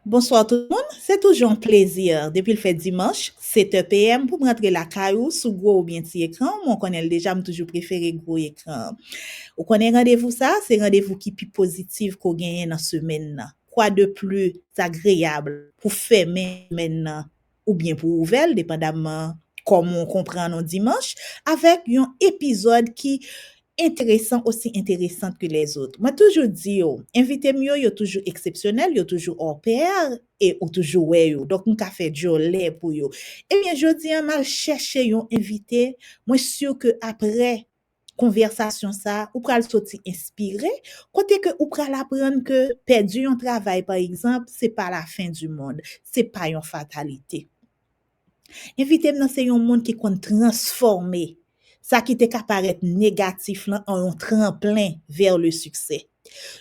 Bonsoir tout le monde, c'est toujours un plaisir. Depuis le fait dimanche, 7h PM, pour me rentrer la caillou sous gros ou bien petit écran. Moi, on connaît déjà, je toujours préféré gros écran. Ou connaît rendez-vous ça, c'est rendez-vous qui plus positif qu'on gagne dans la semaine. Là. Quoi de plus agréable pour faire maintenant ou bien pour ouvrir, dépendamment comme on comprend nos dimanche, avec un épisode qui intéressant aussi intéressante que les autres. Moi toujours dit yo, invité mieux yo toujours exceptionnel, yo toujours hors pair et ou toujours ouais yo. Donc on ka fait jolé pour yo. Eh bien je dis mal chercher yon invité, moi sûr que après conversation ça ou pral sorti inspiré, côté que ou pral apprendre que perdu un travail par exemple, c'est pas la fin du monde, c'est pas une fatalité. Invité nan se yon moun qui kon transformer ça qui te ka paraître négatif là en un tremplin vers le succès.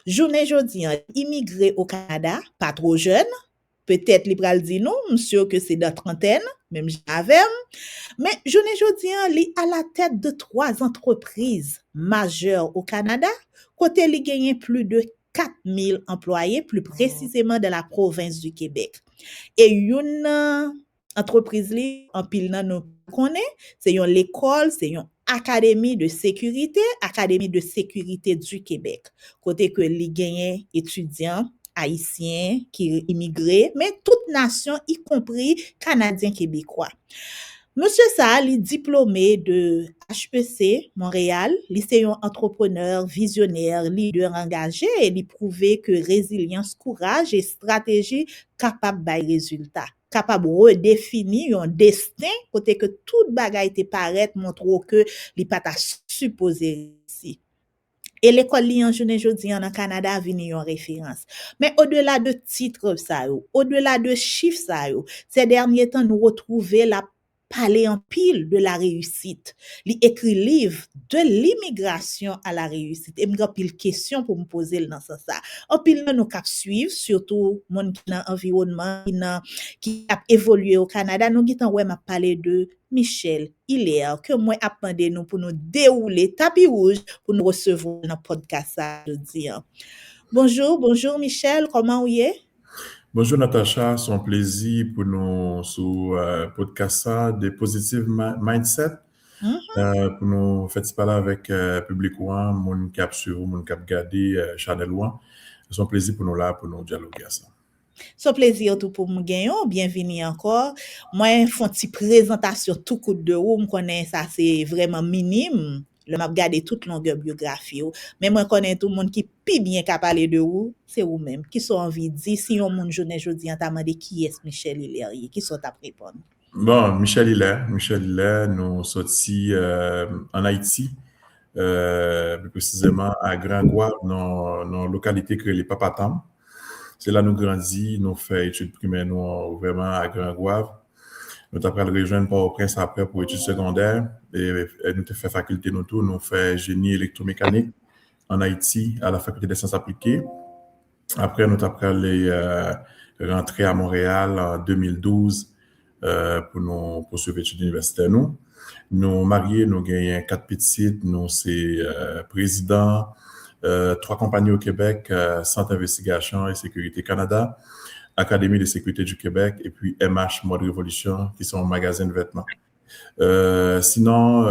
Journée jodi an, immigré au Canada, pas trop jeune, peut-être li pral di non, monsieur que c'est dans trentaine, même j'avais, mais journée jodi an, li à la tête de 3 entreprises majeures au Canada, côté li gagné plus de 4000 employés, plus précisément de la province du Québec. Et une entreprise li en pile nan nou connaît, c'est yon l'école, c'est yon Académie de sécurité du Québec. Côté que li genyen étudiants haïtiens qui immigrés, mais toute nation, y compris Canadiens québécois. Monsieur Sa, li diplômé de HEC Montréal, li c'est un entrepreneur, visionnaire, leader engagé et li prouvé que résilience, courage et stratégie capable bay résultat. Capable redéfinir un destin côté que toute bagaille te paraît montre que li pas ta supposé réussir. Et l'école li en journée jodi en Canada vini yon référence. Mais au-delà de titres ça yo, au-delà de chiffres ça yo, ces derniers temps nous retrouver la parler en pile de la réussite. Li écrit livre de l'immigration à la réussite. Et m'gan pile question pour me poser dans ça. En pile nan nou kap suivre, surtout moun qui dans environnement qui a évolué au Canada, nous gitan ouais m'a parler de Michel Hilaire que moi appendé nous pour nous dérouler tapis rouge pour nous recevoir dans podcast ça jeudi. Bonjour Michel, comment vous êtes? Bonjour Natacha, c'est un plaisir pour nous sur podcast ça, de Positive Mindset, pour nous faire parler avec public one, mon cap sur mon cap garder channel one. C'est un plaisir pour nous là pour nous dialoguer à ça. C'est un plaisir tout pour moi gagner, bienvenue encore. Moi font petite présentation tout coup de roue, me connais ça c'est vraiment minime. Le m'a regardé toute longueur biographie mais moi connais tout le monde qui pi bien qu'a parler de vous, c'est vous même qui sont envie dire si on monde journée jodi en t'a demandé qui est Michel Hilaire, qui sont t'a répondre. Bon, Michel Hilaire, nous sorti en Haïti, plus précisément à Gringoire, dans localité que les Papatam. C'est là nous grandis, nous fait études primaires nous vraiment à Gringoire. Nous avons rejoindre Port-au-Prince après pour études secondaires et nous avons fait faculté nous tout, nous fait génie électromécanique en Haïti à la faculté des sciences appliquées. Après nous avons rentrer à Montréal en 2012 pour nous poursuivre études universitaires nous mariés, nous gagnons 4 petites, nous c'est président 3 compagnies au Québec, Centre d'investigation et sécurité Canada, Académie de sécurité du Québec et puis MH Mode Révolution qui sont magasins de vêtements. Sinon,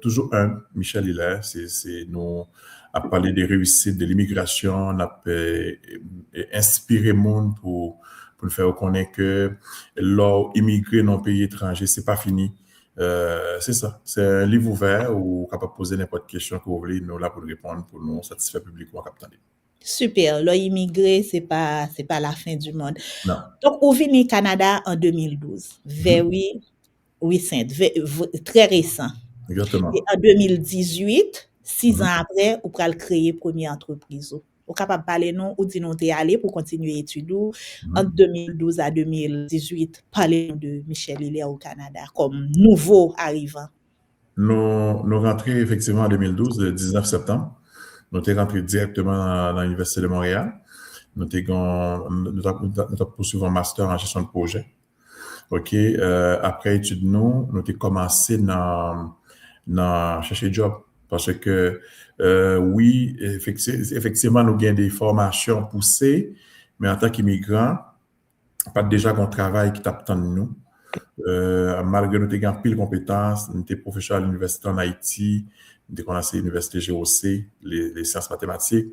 toujours Michel Hilaire, c'est nous à parler des réussites de l'immigration, on a inspiré monde pour nous faire reconnaître que l'immigrer dans un pays étranger, c'est pas fini. C'est ça, c'est un livre ouvert où on peut poser n'importe quelle question que vous voulez, nous là pour répondre, pour nous satisfaire publiquement. Super, l'immigré c'est pas la fin du monde. Non. Donc vous venez au Canada en 2012, very recent, très récent. Exactement. Et en 2018, 6 ans après, vous pouvez créer première entreprise. Vous capable parler non ou dire non t'es allé pour continuer études entre 2012 à 2018 parler de Michel Hilaire au Canada comme nouveau arrivant. Nous rentrons effectivement en 2012, le 19 septembre. Nous sommes rentrés directement dans l'Université de Montréal. Nous avons poursuivi un master en gestion de projet. OK. Après études, nous avons commencé à chercher job. Parce que, oui, effectivement, nous avons des formations poussées, mais en tant qu'immigrant, pas déjà qu'on travail qui t'attend de nous. Malgré nous avons pile compétences, nous sommes professeurs à l'université en Haïti, nous avons commencé à l'université GOC, les sciences mathématiques,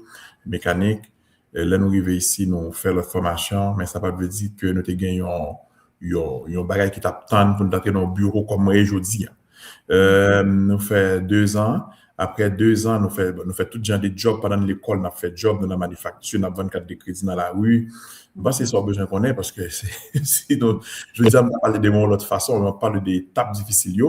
mécaniques. Là, nous arrivons ici, nous faisons notre formation, mais ça ne veut pas dire que nous avons un bagage qui t'attend pour nous entrer dans le bureau comme aujourd'hui. Nous faisons 2 ans. Après 2 ans, nous faisons tout genre de jobs pendant l'école. Nous avons fait job dans la manufacture, nous avons 24 de crédit dans la rue. C'est ça besoin qu'on ait parce que donc, je veux dire, on parle des mots de l'autre façon, on parle des étapes difficiles.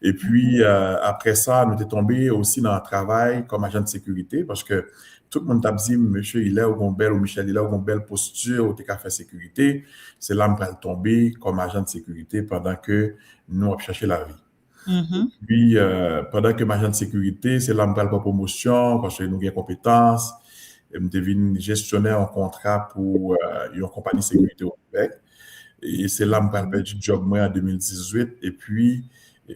Et puis, après ça, nous sommes tombés aussi dans le travail comme agent de sécurité parce que tout le monde t'a dit, monsieur, il est au Gombel ou Michel, il est au Gombel posture, au TK sécurité. C'est là que nous tomber comme agent de sécurité pendant que nous avons cherché la vie. Puis, pendant que agent de sécurité, c'est là que nous avons promotion parce que nous avons des compétences. Je devine gestionnaire en contrat pour une compagnie de sécurité au Québec. Et c'est là que je perdu du job moi en 2018. Et puis,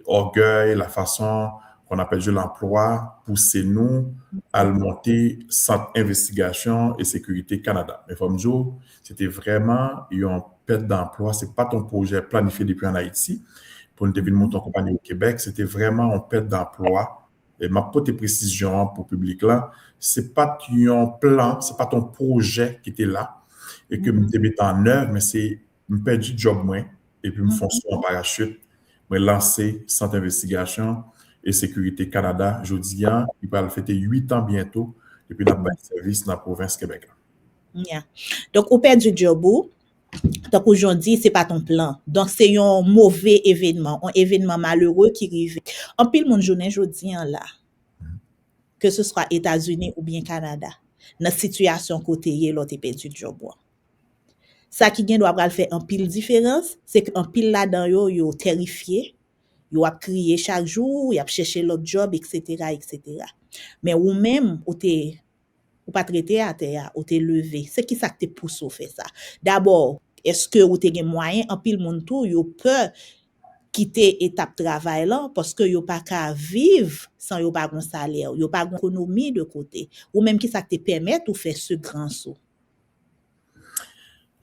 orgueil, la façon qu'on a perdu l'emploi, poussez nous à le monter Centre Investigation et Sécurité Canada. Mais comme je c'était vraiment une perte d'emploi. Ce n'est pas ton projet planifié depuis en Haïti pour une devine monter en compagnie au Québec. C'était vraiment une perte d'emploi. Et ma petite précision pour le public là, c'est pas ton plan, c'est pas ton projet qui était là et que me mettre en œuvre, mais c'est me perdre du job moins et puis me foncer en parachute, me lancer Centre Investigation et Sécurité Canada. Jodi an, il va fêter 8 ans bientôt depuis notre service dans la province Québec. Yeah. Donc, au perdu du job, donc aujourd'hui, c'est pas ton plan. Donc, c'est un mauvais événement, un événement malheureux qui arrive. En pile, mon journée, jodi an là, que ce soit États-Unis ou bien Canada, dans la situation côté, l'autre perdu du job. Ça qui gen doit faire un pile différence, c'est qu'un pile là-dedans, yo terrifié, yo a crié chaque jour, yo a cherché l'autre job, etc., etc. Mais ou même, ou pas traité à terre, ou te levé. C'est qui ça qui te pousse à faire ça? D'abord, est-ce que ou te gen moyen, en pile moun tout, yo peut quitter étape travail là, parce que yo pas qu'à vivre sans yo pas gon salaire, yo pas gon économie de côté, ou même qui ça te permet de faire ce grand saut.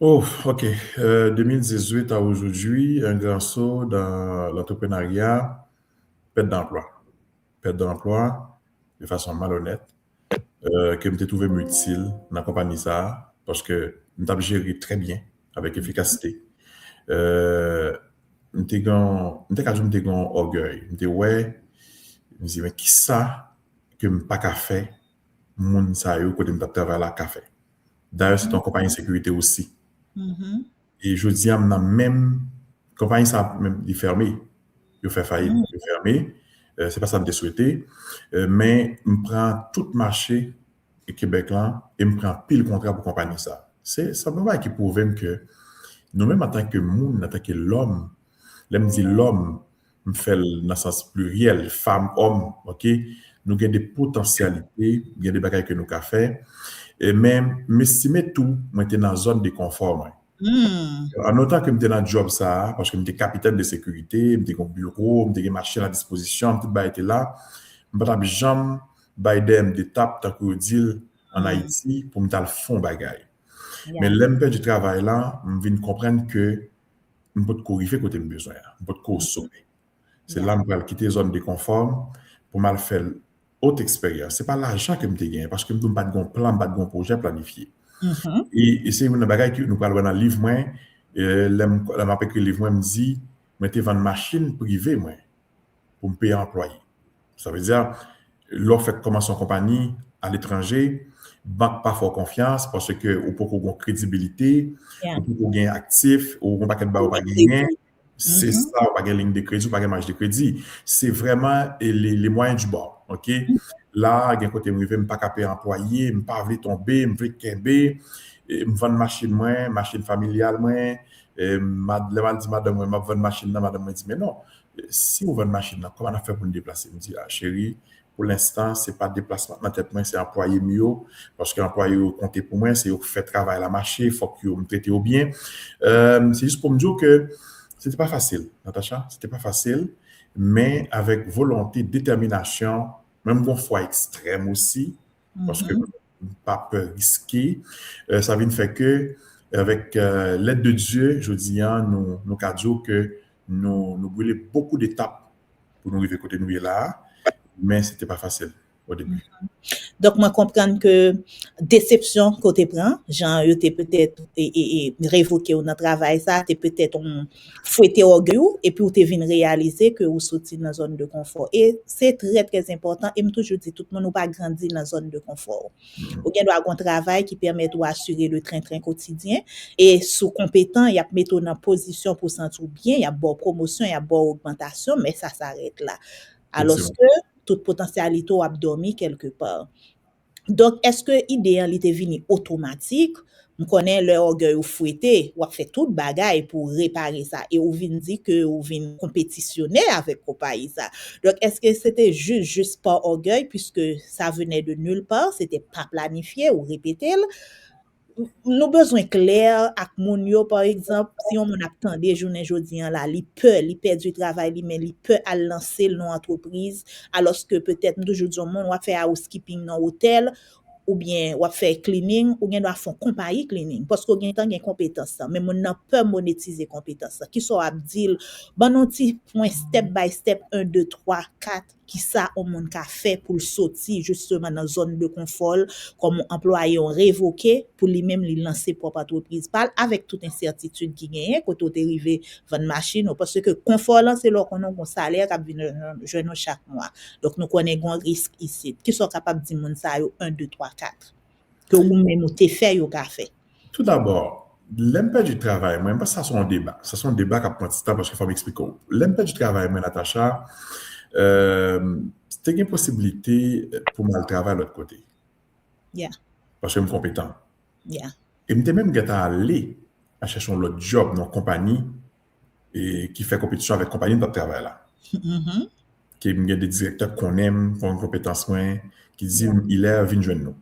Oh, OK. 2018 à aujourd'hui, un grand saut dans l'entrepreneuriat, perte d'emploi. Perte d'emploi de façon malhonnête, que je trouvé utile dans la compagnie ça, parce que je géré très bien, avec efficacité. Je suis orgueil. Je me dis, mais qui ça que je n'ai pas qu'à faire, mon ça yo, côté de travail là, qu'à faire. D'ailleurs, c'est une compagnie de sécurité aussi. Et je dis, même compagnie ça même est fermée, il fait faillite, il est fermé. C'est pas ça que je souhaité, mais je prends tout marché au Québec là et je prends pile contrat pour compagnie ça. C'est simplement qui prouve que nous-mêmes en tant que monde, en tant que l'homme, là me dit l'homme, me fait dans le sens pluriel, femme, homme, ok, nous avons des potentialités, il y a des bagages que nous avons fait, et même m'estimer tout, moi j'étais dans la zone de confort. En autant que je suis dans le job, ça, parce que je suis capitaine de sécurité, je suis un bureau, je suis machine à disposition, tout était là. Je ne suis jamais Biden d'étape tant que deal en Haïti pour me faire le fond bagaille. Mais l'empêche du travail là, je viens comprendre que je peux corriger côté besoin, je peux sauver. C'est là que je vais quitter la zone de confort pour me faire autre expérience. Ce n'est pas l'argent que je gagne parce que je n'ai pas de plan, pas de projet planifié. Et c'est une bagaille que nous parlons dans le livre, moi, la écrit le livre, moi, me dit, mettez une machine privée, moi, pour me payer employé. Ça veut dire, l'offre fait commencer en compagnie à l'étranger, banque pas fort confiance parce que ou pour qu'on crédibilité, ou pour qu'on gagne actif, ou on pas qu'elle pas gagner. C'est ça, ou pas gagner ligne de crédit, ou pas gagner marge de crédit. C'est vraiment les moyens du bord, ok? Là, il y a un côté, je ne veux pas caper employé, je ne veux pas tomber, je veux kembe, je vends machine familiale, madame, je vends machine, madame me dit, mais non, si vous vendez machine, comment on a fait pour nous déplacer? Je me dis, ah, chérie, pour l'instant, ce n'est pas déplacement dans tête, c'est employé mieux, parce que l'employé compté pour moi, c'est fait travail la marché, il faut que vous me traitez au bien. C'est juste pour me dire que ce n'était pas facile, Natacha, ce n'était pas facile, mais avec volonté, détermination, même une foi extrême aussi, parce que pas peur risquer. Ça vient faire que, avec l'aide de Dieu, je dis, nous avons que nous brûlons beaucoup d'étapes pour nous arriver à côté de nous là, mais ce n'était pas facile au début. Donc, moi, comprendre que déception côté prend, genre, yo t'es peut-être révoqué ou dans travail ça, t'es peut-être fouetté orgueil et puis ou t'es venu réaliser que ou sorti dans zone de confort. Et c'est très très important et me toujours dit tout le monde ou pas grandi dans zone de confort. Ou bien doit avoir un travail qui permet de assurer le train-train quotidien et sous compétent, il y a mettre en position pour sentir bien, il y a bonne promotion, il y a bonne augmentation, mais ça s'arrête là. Alors que toute potentialité a dormi quelque part. Donc, est-ce que idéal était venu automatique? On connaît le orgueil ou fouetté, ou a fait toute bagaille pour réparer ça et ou vient dit que ou vient compétitionner avec compagnie ça. Donc, est-ce que c'était juste par orgueil puisque ça venait de nulle part, c'était pas planifié ou répété? Nous besoin clair ak moun yo par exemple si on attendait journée jodi an là li perd du travail li mais li peut à lancer non entreprise alors que peut-être nous toujours disons moun va faire housekeeping dans hôtel ou bien ou faire cleaning ou bien doit faire compagnie cleaning parce que gen tan gen compétence ça mais moun nan peut monétiser compétence ça qui so ap dire bon non ti point step by step 1 2 3 4 qui ça on moun ka fait pour sortir justement dans zone de confort comme employé ont révoqué pour lui-même lui lancer propre entreprise parle avec toute incertitude qui gagne quand on est arrivé vendre machine parce que confort là c'est là qu'on a un salaire qui vient joindre chaque mois donc nous connaissons un risque ici qui sont capables de dire moun ça yo 1 2 3 4 que ou même ou t'es fait yo ka fait. Tout d'abord, l'impact du travail, moi, ça c'est un débat. Ça c'est un débat qui prend du temps parce qu'il faut m'expliquer. L'impact du travail, moi, Natacha, c'était une possibilité pour moi le travail de l'autre côté. Yeah. Parce que je suis compétent. Yeah. Et je suis même allé à chercher un autre job dans une compagnie et qui fait compétition avec la compagnie de travail là. Mm-hmm. Qui est des directeurs qu'on aime, qui ont une compétence moins, qui disent il est venu joindre nous.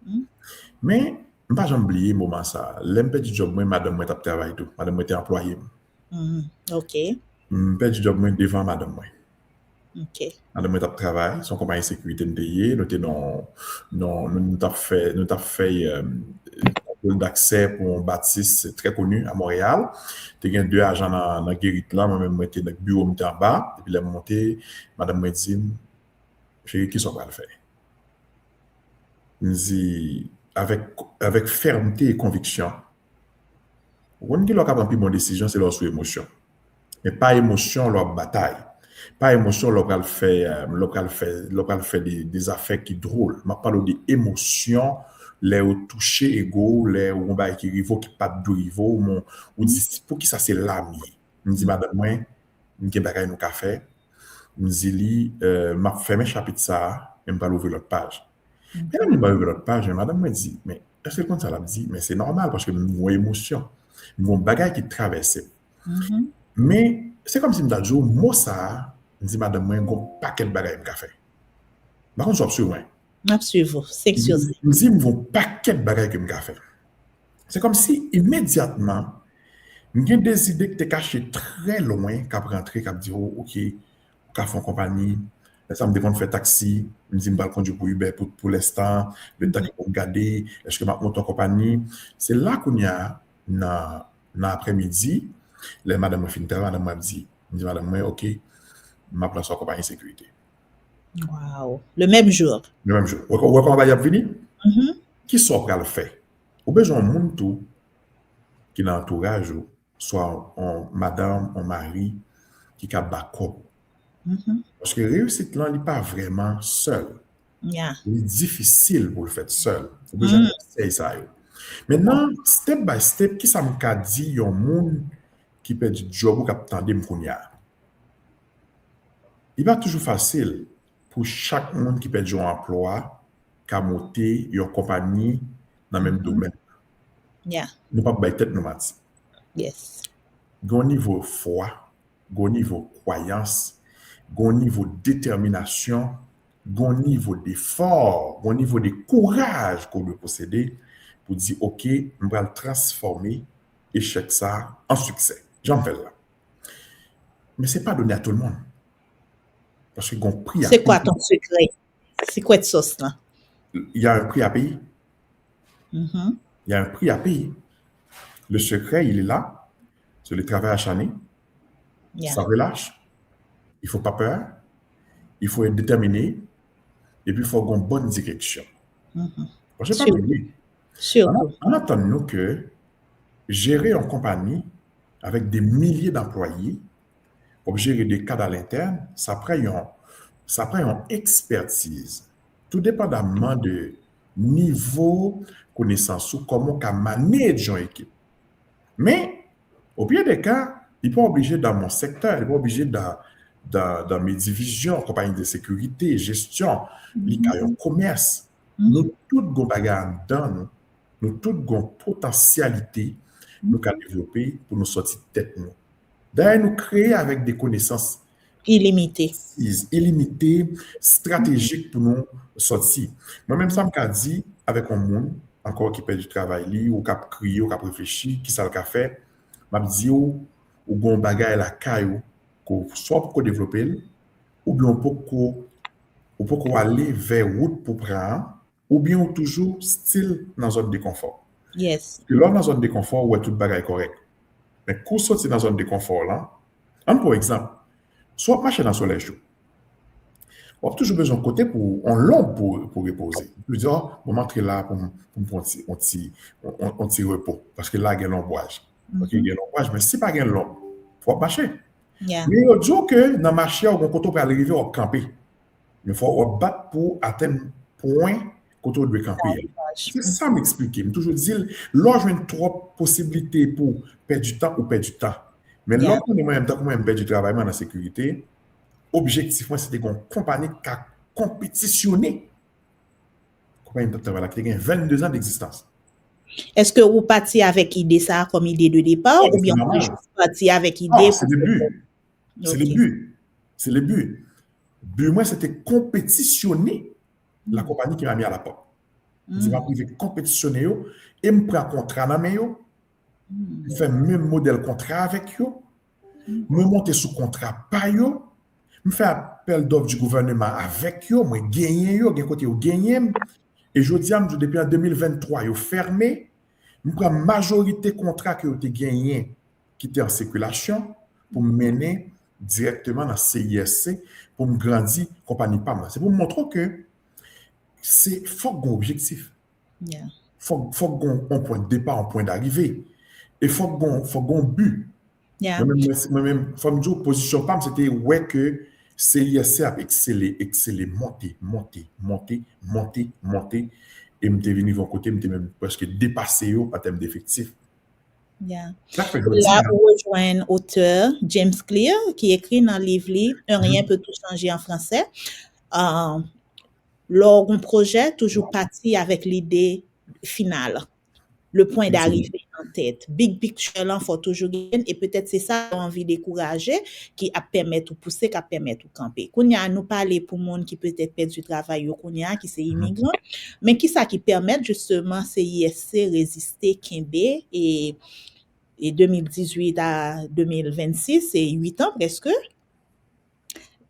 Mm-hmm. Mais je ne vais pas oublier le moment ça. L'impact du job, moi, madame, moi, travail tout. Madame, moi, était employé. OK. L'impact du job, moi, devant madame, moi. OK. Madame, moi, travail, son compagnie de sécurité nous payé, nous avons fait contrôle d'accès pour un bâtisse très connu à Montréal. Il y a 2 agents dans la guérite là, moi-même, moi, j'étais dans le bureau, j'étais en bas, et puis là, monté, madame, moi, dit, chérie, qui sont pas le faire? Me dit, avec fermeté et conviction, on qui leur a pris une bonne décision, c'est leur sous émotion. Mais pas émotion, leur bataille. Pas émotion, leur fait des affaires qui drôles. Je parle d'émotion, les toucher ego, les on va qui rivaux qui pas de rivaux, ou dit pour qui ça c'est l'ami. Me dit madame moi, m'ke bagay nou ka fait. Me dit m'a fermé chapitre ça, et m'pa ouvrir l'autre page. Mais là, je vais ouvrir l'autre page, et madame me dit, mais est-ce que quand ça l'a dit, mais c'est normal parce que nous avons une émotion, nous avons un bagage qui traverse. Mm-hmm. Mais c'est comme si je me disais, moi ça, je dis, madame, moi, je n'ai pas quel bagage que je fais. Par contre, je suis sûr, Absolument, c'est sûr. je me dis, je n'ai pas quel bagage que je fais. C'est comme si immédiatement, j'ai des idées qui étaient cachées très loin, qui rentrer, qui dire, oh, ok, qui font compagnie. Ça me demande de faire taxi, je me dis, je vais conduire pour Uber pour l'instant, le temps pour regarder, est-ce que je monte en compagnie. C'est là qu'on y a, dans l'après-midi, les madame me finit madame m'a dit, madame, moi, ok, ma place en compagnie de sécurité. Wow. Le même jour. Le même jour. Ou quand on va y venir, Mm-hmm. qui sont prêts à le faire? Ou besoin de monde tout qui est dans l'entourage, soit en madame, en mari, qui a backup. Mm-hmm. Parce que réussite là, il n'est pas vraiment seul. Yeah. Il est difficile pour le faire seul. Ou besoin de ça. Maintenant, step by step, qui ça m'a dit, il y a un monde qui peut du job ou qui attendait m'kounya. Il va toujours facile pour chaque monde qui peut un emploi, qui a monté une compagnie dans le même domaine. Yeah. Nous ne pouvons pas tête nous mati. Yes. Gon niveau foi, gon niveau croyance, gon niveau détermination, gon niveau d'effort, gon niveau de courage qu'on doit posséder pour dire OK, on va le transformer échec ça en succès. J'en fais là. Mais c'est pas donné à tout le monde. Parce que gon prix à C'est quoi ton secret? C'est quoi de sauce là? il y a un prix à payer. Mhm. Il y a un prix à payer. Le secret, il est là. C'est le travail acharné. Yeah. Ça relâche. Il ne faut pas peur. Il faut être déterminé. Et puis, il faut avoir une bonne direction. Mhm. Bon, je n'ai pas Surtout. oublié. Surtout. On attend nous que gérer une compagnie avec des milliers d'employés, pour gérer des cadres à l'interne, ça prend une expertise. Tout dépendamment de niveau connaissance ou comment on manage une équipe. Mais, au pire des cas, il n'est pas obligé dans mon secteur, il n'est pas obligé dans mes divisions, compagnie de sécurité, gestion, commerce. Nous tous avons bagarre dans nous. Nous tous avons potentialité nous avons développer pour nous sortir de tête. D'ailleurs, nous créer avec des connaissances Illimité. illimitées, stratégiques pour nous sortir. Moi-même, ça m'a dit avec un monde encore qui perd du travail, ou qui a crié, ou qui a réfléchi, qui ça le fait, m'a dit ou gon bagay la caillou, soit pour développer, ou bien pour aller vers route pour prendre, ou bien ou toujours style dans zone de confort. Yes. Et là, dans zone de confort, où est tout bagay correct. Mais quand sortir dans zone de confort là, par exemple, soit marcher dans le soleil chaud. On a toujours besoin de côté pour un long pour reposer. Je dis, oh, on m'entrer là pour un petit repos. Parce que là, il y a l'ombrage. Ok, il y a l'ombrage, mais si pas il y a l'ombre, il faut marcher. Yeah. Mais il dit que dans le marché, on a côté pour arriver à camper. Il faut battre pour atteindre point côté on doit camper. C'est ça m'expliquer. Je toujours dire, là, j'ai trop possibilités pour perdre du temps ou perdre du temps. Mais Yeah. là, on est en même temps, comme perdre du travail dans la sécurité, objectivement, c'était une compagnie qui a compétitionné. Compagnie de travail qui a 22 ans d'existence. Est-ce que vous partiez avec idée ça comme idée de départ ou bien vous juste parti avec idée? Non, c'est le but. C'est le but. C'est le but. Le but, moi, c'était compétitionner la compagnie qui m'a mis à la porte. Je vais privé compétitionner et me prendre un contrat dans mes je fais le même modèle contrat avec eux, me monter sous contrat par eux, me faire appel d'offres du gouvernement avec eux, moi gagner eux, côté gagner. Et je dis depuis en 2023, ils fermé, je prends majorité contrat que vous gagné qui était en circulation pour me mener directement dans CISC pour me grandir compagnie PAM. C'est pour me montrer que c'est faut un objectif. Yeah. Faut un point de départ, un point d'arrivée. Et faut un but. Yeah. Moi-même, faut me dire, position PAM, c'était ouais que CISC a excellé, monté. Et je suis venu de mon côté, je suis même presque dépassé en termes d'effectifs. Yeah. Ça fait Là, vous rejoignez auteur James Clear qui écrit dans le livre Un rien peut tout changer en français. Lors d'un projet, toujours parti avec l'idée finale, le point d'arrivée en tête. Big picture, là, il faut toujours gagner. Et peut-être c'est ça qu'on a envie de décourager, qui a permis de pousser, qui a permis de camper. Qu'on y a nous parler pour monde qui peut-être perd du travail, qu'on y a, qui c'est immigrant, mais qui ça qui permet justement CISC résister, Kimbe, et 2018 à 2026, c'est 8 ans presque.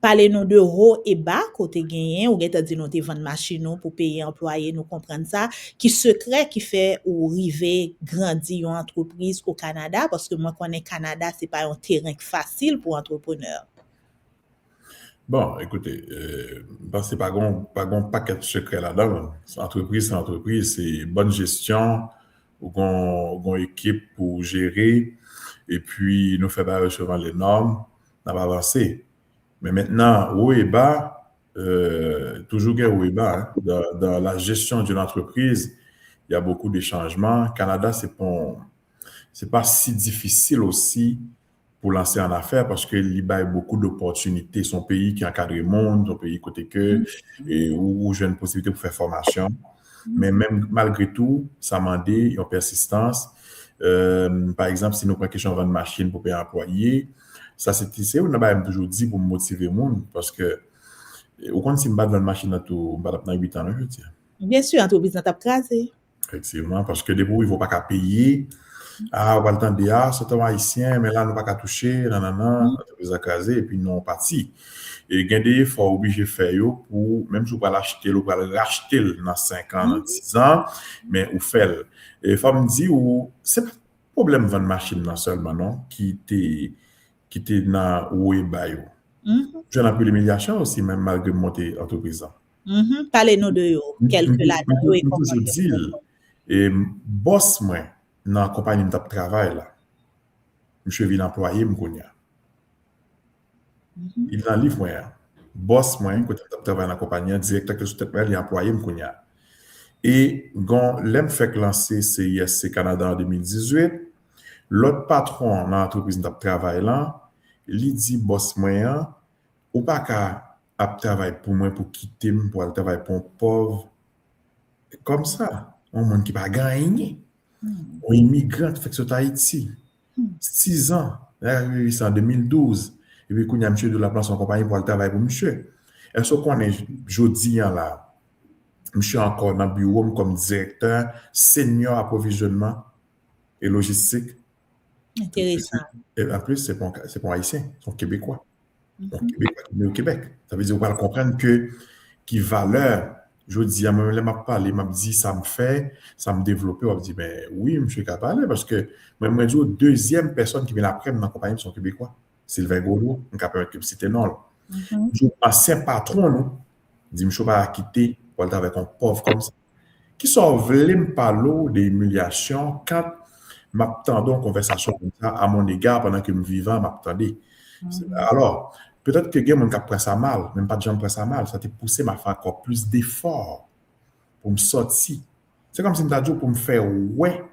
Parlez-nous de haut et bas côté gagné ou geta dit nous te vendre machine pour payer employés, nous comprendre ça, qui secret qui fait ou river grandir une entreprise au Canada parce que moi connais Canada c'est pas un terrain facile pour entrepreneur. Bon, écoutez, c'est pas un paquet de secrets là-dedans. C'est entreprise, c'est bonne gestion, ou une équipe pour gérer, et puis nous faisons recevoir les normes, on va avancer. Mais maintenant, haut et bas, toujours haut et bas, hein. Dans la gestion d'une entreprise, il y a beaucoup de changements. Canada, c'est pas si difficile aussi pour lancer en affaires parce qu'il y a beaucoup d'opportunités. Son pays qui encadre le monde, son pays côté que, et où j'ai une possibilité pour faire formation. Mais même malgré tout, ça m'a dit une persistance. Par exemple, si nous prenons question de vendre machine pour payer un employé, ça c'est on a toujours dit pour motiver le monde parce que au compte si je bats dans la machine tout dans 8 ans je tiens. Bien sûr, entreprise n'a pas crasé. Effectivement parce que des fois il faut pas qu'à payer Ah, on va le temps de ah, c'est un haïtien, mais là, nous pas qu'à toucher, nanana, entreprise écrasée, et puis non parti. Et il y a des efforts obligés de faire yo pour, même si vous pas l'acheter, vous pas le racheter dans 5 ans, dans 10 ans, mais vous faites. Et il faut me dire, c'est pas problème de vendre machine non seulement, non, qui était dans où est bayo. J'ai un peu l'humiliation aussi, même malgré monter entreprise. Parlez-nous de yo, quelques là-dedans, yo et Je comment toujours yo dis, fait. et boss moi, dans la compagnie de travail là, monsieur vient employé me connaît. Il dans livre moi. Boss moi, quand je travaille dans la compagnie, directeur que je il employé me connaît. Et quand l'aime fait lancer CISC Canada en 2018, l'autre patron dans l'entreprise de travail là, il dit boss moi, ou pas qu'à travailler pour moi pour quitter pour aller travailler pour un pauvre comme ça, un monde qui va gagner. Un immigrant fait que sur Haïti, 6 ans, là, c'est en 2012. Et puis, quand il y a monsieur de la place en compagnie pour aller travailler pour monsieur. Est-ce qu'on est jeudi là, monsieur encore dans le bureau comme directeur senior approvisionnement et logistique. Intéressant. Et en plus, c'est pas haïtien, c'est québécois. Donc, Québécois qui est au Québec. Ça veut dire qu'on va comprendre que qui valeur, je dis, moi, je m'a parlé, m'a dit, ça me développe. On me dit, ben oui, je suis capable, parce que moi, je dis, deuxième personne qui vient après dans la compagnie, sont Québécois. Sylvain Gaudreau, un capable de citer non. Je ancien patron, nous, dit, je ne vais pas quitter pour être avec un pauvre comme ça. Qui sont voulu me parler d'humiliation quand m'attendons une conversation comme ça à mon égard pendant que je vivais, m'attendais. Alors, peut-être que quelqu'un m'a pris ça mal, même pas de gens pris ça mal, ça t'a poussé à faire encore plus d'efforts pour me sortir. C'est comme si je dit pour me faire ouais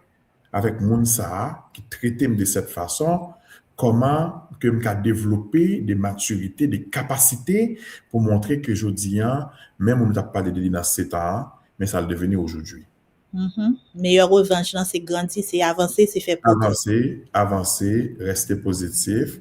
avec mon ça qui traitait de cette façon, comment que je développer des maturités, des capacités pour montrer que je dis, même on ne t'a pas de dans 7 ans, mais ça le devenir aujourd'hui. Meilleure revanche, c'est grandir, c'est avancer, c'est faire progresser. Avancer, rester positif,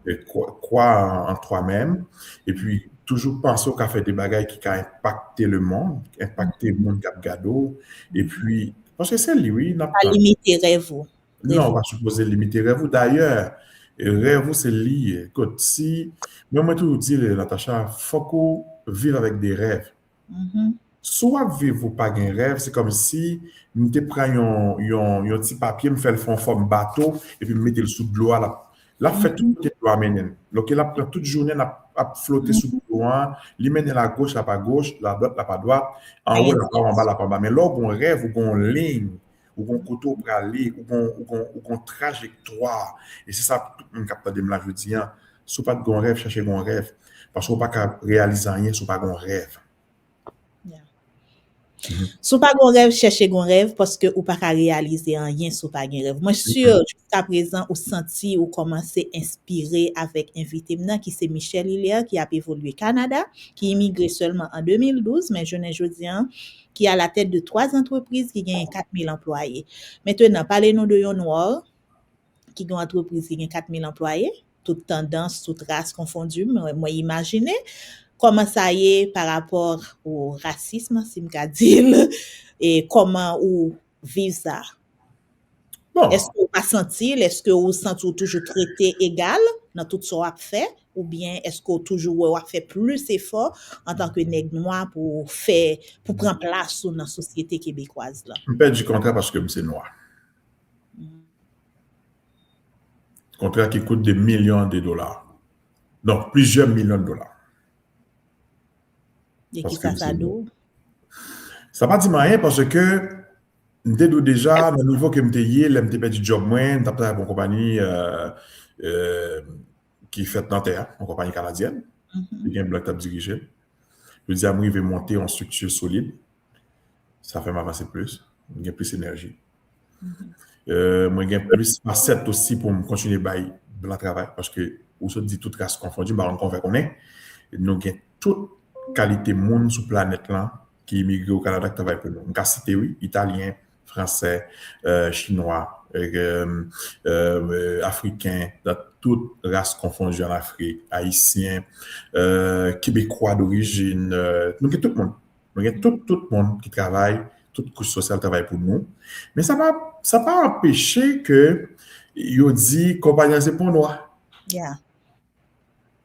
et croire en toi-même, et puis toujours penser au fait des bagailles qui ont impacté le monde, impacté le monde qui a gado, et puis, parce que c'est lui, oui, Pas limiter rêve. non, on va supposer limiter rêve. D'ailleurs, rêve, c'est lié. Écoute, si, moi, tout dis, Natacha, faut qu'on vive avec des rêves. Soit vivre ou pas un rêve, c'est comme si nous te prenions un petit papier, me fait le fond forme bateau, et puis me mettre le sous de l'eau là, fait tout ce que tu amènes. Donc, il a pris toute journée à flotter sous l'eau, il mène la gauche, la pas gauche, la droite, la pas droite, en haut, la pas en bas, la pas en bas. Mais là, on rêve, ou on ligne, ou on couteau pour aller, ou on trajectoire. Et c'est ça que tout le monde capte de me la je dis, si pas de rêve, cherchez un rêve. Parce qu'on ne peut pas réaliser rien si on pas de rêve. Sou pas gon rêve, chercher gon rêve parce que ou pas ka réaliser rien sou pas gen rêve. Moi sûr jusqu'à présent ou senti ou commencé inspiré avec invité maintenant qui c'est Michel Hilaire qui a évolué Canada, qui immigré seulement en 2012 mais je ne jodi qui a la tête de 3 entreprises qui gagnent 4000 employés. Maintenant parlez-nous de yon noir qui gagne entreprise qui gagne 4000 employés, toute tendance, toute race confondue, moi imaginer comment ça y est par rapport au racisme, si je dire, et comment ou vivre ça. Bon. Est-ce que vous pas sentir, est-ce que vous sentez toujours traité égal dans tout ce qu'on a fait, ou bien est-ce que vous toujours fait plus effort en tant que nègre noir pour prendre place dans la société québécoise là? Je perds du contrat parce que c'est noir. Contrat qui coûte des millions de dollars. Donc, plusieurs millions de dollars. Et qui ça d'où? Ça pas dit rien parce que m'étais déjà dans le niveau que m'étais perdu job moins, m'étais pour une compagnie qui fait dans terre, une compagnie canadienne, qui a un bloc tap dirigé. Je dis à moi, il veut monter en structure solide. Ça fait m'avancer plus, j'ai plus d'énergie. Moi, j'ai plus facette aussi pour me continuer à blanc travail parce que, ou se dit toute race confondue, on qu'on est. Nous avons toute qualité monde sur la planète là qui immigre au Canada qui travaille pour nous. On peut citer, oui, italien, français, chinois, africain, dans toute race confondue en Afrique, haïtien, québécois d'origine, nous avons tout le monde. Nous avons tout le monde qui travaille, toute couche sociale travaille pour nous. Mais ça pas empêcher que yo dit compagnie c'est pour nous. Yeah.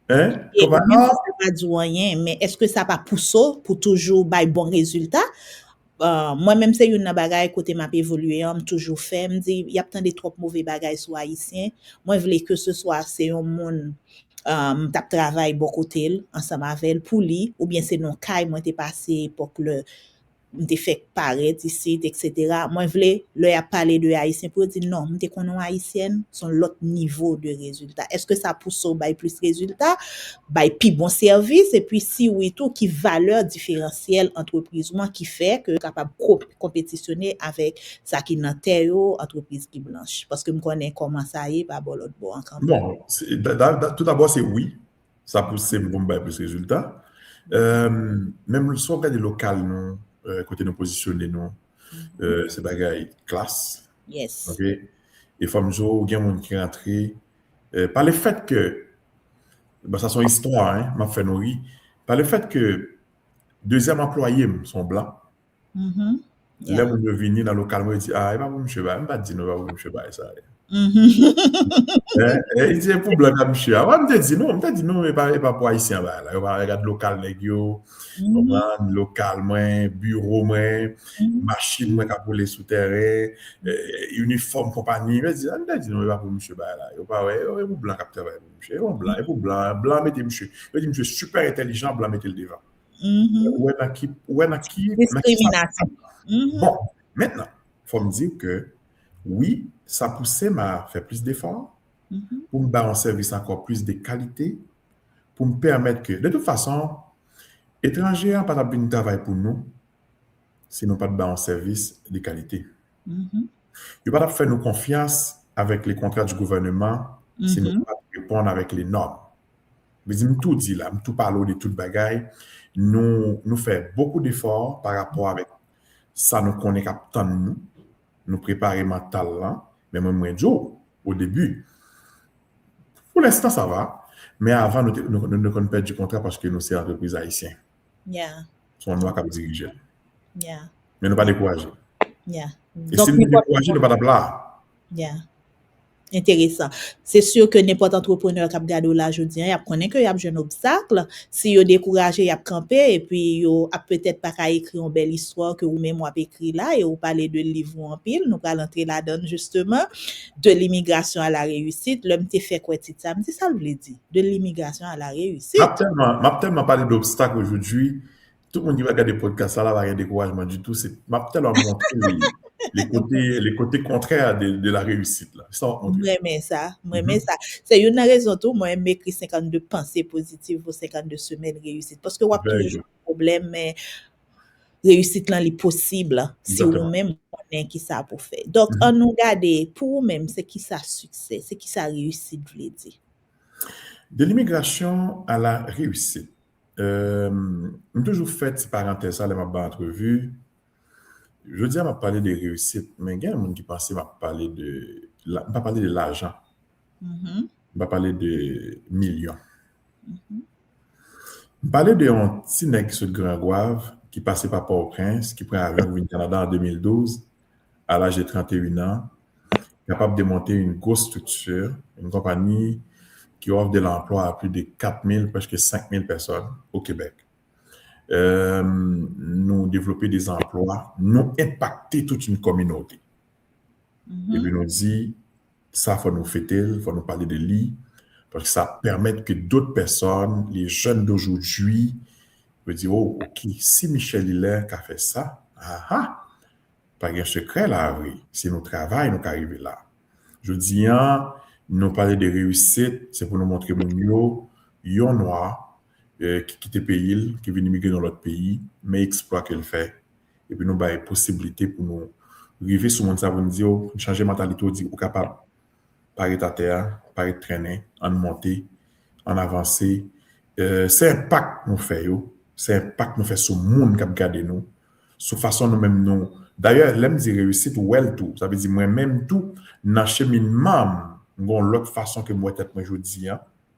Hein? Et même Compagnie si ça pas dit rien, mais est-ce que ça pas poussé pour toujours bay bon résultat? Moi-même, c'est une bagay côté m'a évolué, m toujours fait, me dit, y a tant de trop mauvais bagay sur haïtien. Moi, je voulais que ce soit, c'est un monde, tap travail bon côté, ensemble avec pour lui, ou bien c'est non kay, moi, t'es passé époque le, m'te fait paraître ici, etc. Moi, je voulais, le a parlé de haïtien pour dire non, m'te konon haïtienne, son l'autre niveau de résultat. Est-ce que ça pousse au bay plus résultat? Bay pi bon service, et puis si oui tout, qui valeur différentielle entreprise, moi, qui fait que capable compétitionner avec ça qui nan terre yo, entreprise qui blanche. Parce que me connais comment ça y est, pas bon l'autre bon en campagne. bon, tout d'abord c'est oui, ça pousse bon ben plus résultat. Même le soir des locales non côté nous positionner non c'est bagay classe. Yes. OK. Et femme jo gen moun qui rentré par le fait que ben, ça son histoire hein, m'a fait nourrir par le fait que deuxième employé sont blancs. Mhm. Là, Yeah. moun yo vini dans le local, moi, il dit, ah, il va pour monsieur, bah, pas dire, non, va pour monsieur, bah, ça. Mhm. Il dit, pour blanc, comme monsieur. Moi, je me dit, non, mais pas pour haïtien, bah, là, on va regarder local, nèg yo, on Mhm. va local, moi, bureau, moi, Mhm. machine, moi, qui a pour les souterrains, uniforme, compagnie. Il dit, non, il va pour monsieur, bah, là, il pas, ouais, pour blanc, capteur, bah, monsieur, il pour blanc, blanc, mettez monsieur. Il dit, monsieur, super intelligent, blanc, mettez le devant. Mhm. Ouais, dans qui ça. Discrimination. Mhm. Bon, maintenant, il faut me dire que oui, ça poussait m'a faire plus d'efforts Mhm. pour me faire un service encore plus de qualité, pour me permettre que, de toute façon, étrangers n'ont pas de travail pour nous, sinon pas de un service de qualité. Mhm. Ils ne peuvent pas faire nous confiance avec les contrats du gouvernement, sinon Mhm. pas répondre avec les normes. Mais je me tout dit là, me tout parle de toute bagaille. Nous faisons beaucoup d'efforts par rapport avec ça nous connaît captant nous préparer mentalement, mais moi, au début. Pour l'instant, ça va, mais avant, nous ne perdre du contrat parce que nous sommes entreprise haïtienne. Yeah. Son noir qui dirige. Yeah. Mais nous pas décourager. Yeah. Et si Donc, nous décourager, nous pas là. yeah. Intéressant. C'est sûr que n'importe entrepreneur qui a gardé là aujourd'hui, il connaît que y a un obstacle. Si yo découragé, il a campé et puis yo a peut-être pas qu'à écrire une belle histoire que ou même a écrit là et ou parler de livre en pile, nous allons entrer là-dedans justement de l'immigration à la réussite. L'homme t'ai fait quoi titre ça? Me dit ça le dire. De l'immigration à la réussite. M'a tellement parlé d'obstacles aujourd'hui. Tout le monde qui va regarder le podcast, ça là, va rien découragement du tout. M'a tellement montré les côtés contraires de la réussite. Là. Ça, va montrer. Moi aimé ça. C'est une raison tout, moi aimé écrit 52 pensées positives pour 52 semaines réussite. Parce que wap Very toujours good. problème, mais réussite là, li possible, si ou Exactement. même connaît qui ça pour faire. Donc, on nous garde, pour ou même, c'est qui ça succès, c'est qui ça réussite, vous voulez dire. De l'immigration à la réussite. J'ai toujours fait cette parenthèse là, dans ma entrevue. Je dis, m'a parlé de réussite, mais il y a des gens qui pensent m'a parlé pas parler de l'argent, Mhm. m'a parler de millions. M'a parler de un petit nègre sur le Grand Goave qui passait par Port-au-Prince, qui prend un avion pour venir au Canada en 2012, à l'âge de 31 ans, capable de monter une grosse structure, une compagnie qui offre de l'emploi à plus de 4 000, presque 5 000 personnes au Québec. Nous développer des emplois, nous impacter toute une communauté. Et puis nous dit, ça faut nous fêter, il faut nous parler de lui, parce que ça permet que d'autres personnes, les jeunes d'aujourd'hui, peuvent dire, oh, ok, si Michel Hilaire a fait ça, pas de secret là, oui. C'est notre travail, nous arriver là. Je dis, nous parler de réussite, c'est pour nous montrer mon yon noir, qui quitte le pays, qui vient immigrer dans l'autre pays, mais exploit qu'elle fait. Et puis nous avons une possibilité pour nous arriver sur mon cerveau, nous dire, changer de mentalité, dire, capable, paraître à terre, paraître traîner, en monter, en avancer. C'est impact nous fait, c'est impact nous fait sur le monde qui regarde nous, sur façon nous-mêmes nous. D'ailleurs, l'aime dire réussite ou elle tout, ça veut dire moi-même tout, dans le cheminement, l'autre façon que moi, peut-être, moi, je dis,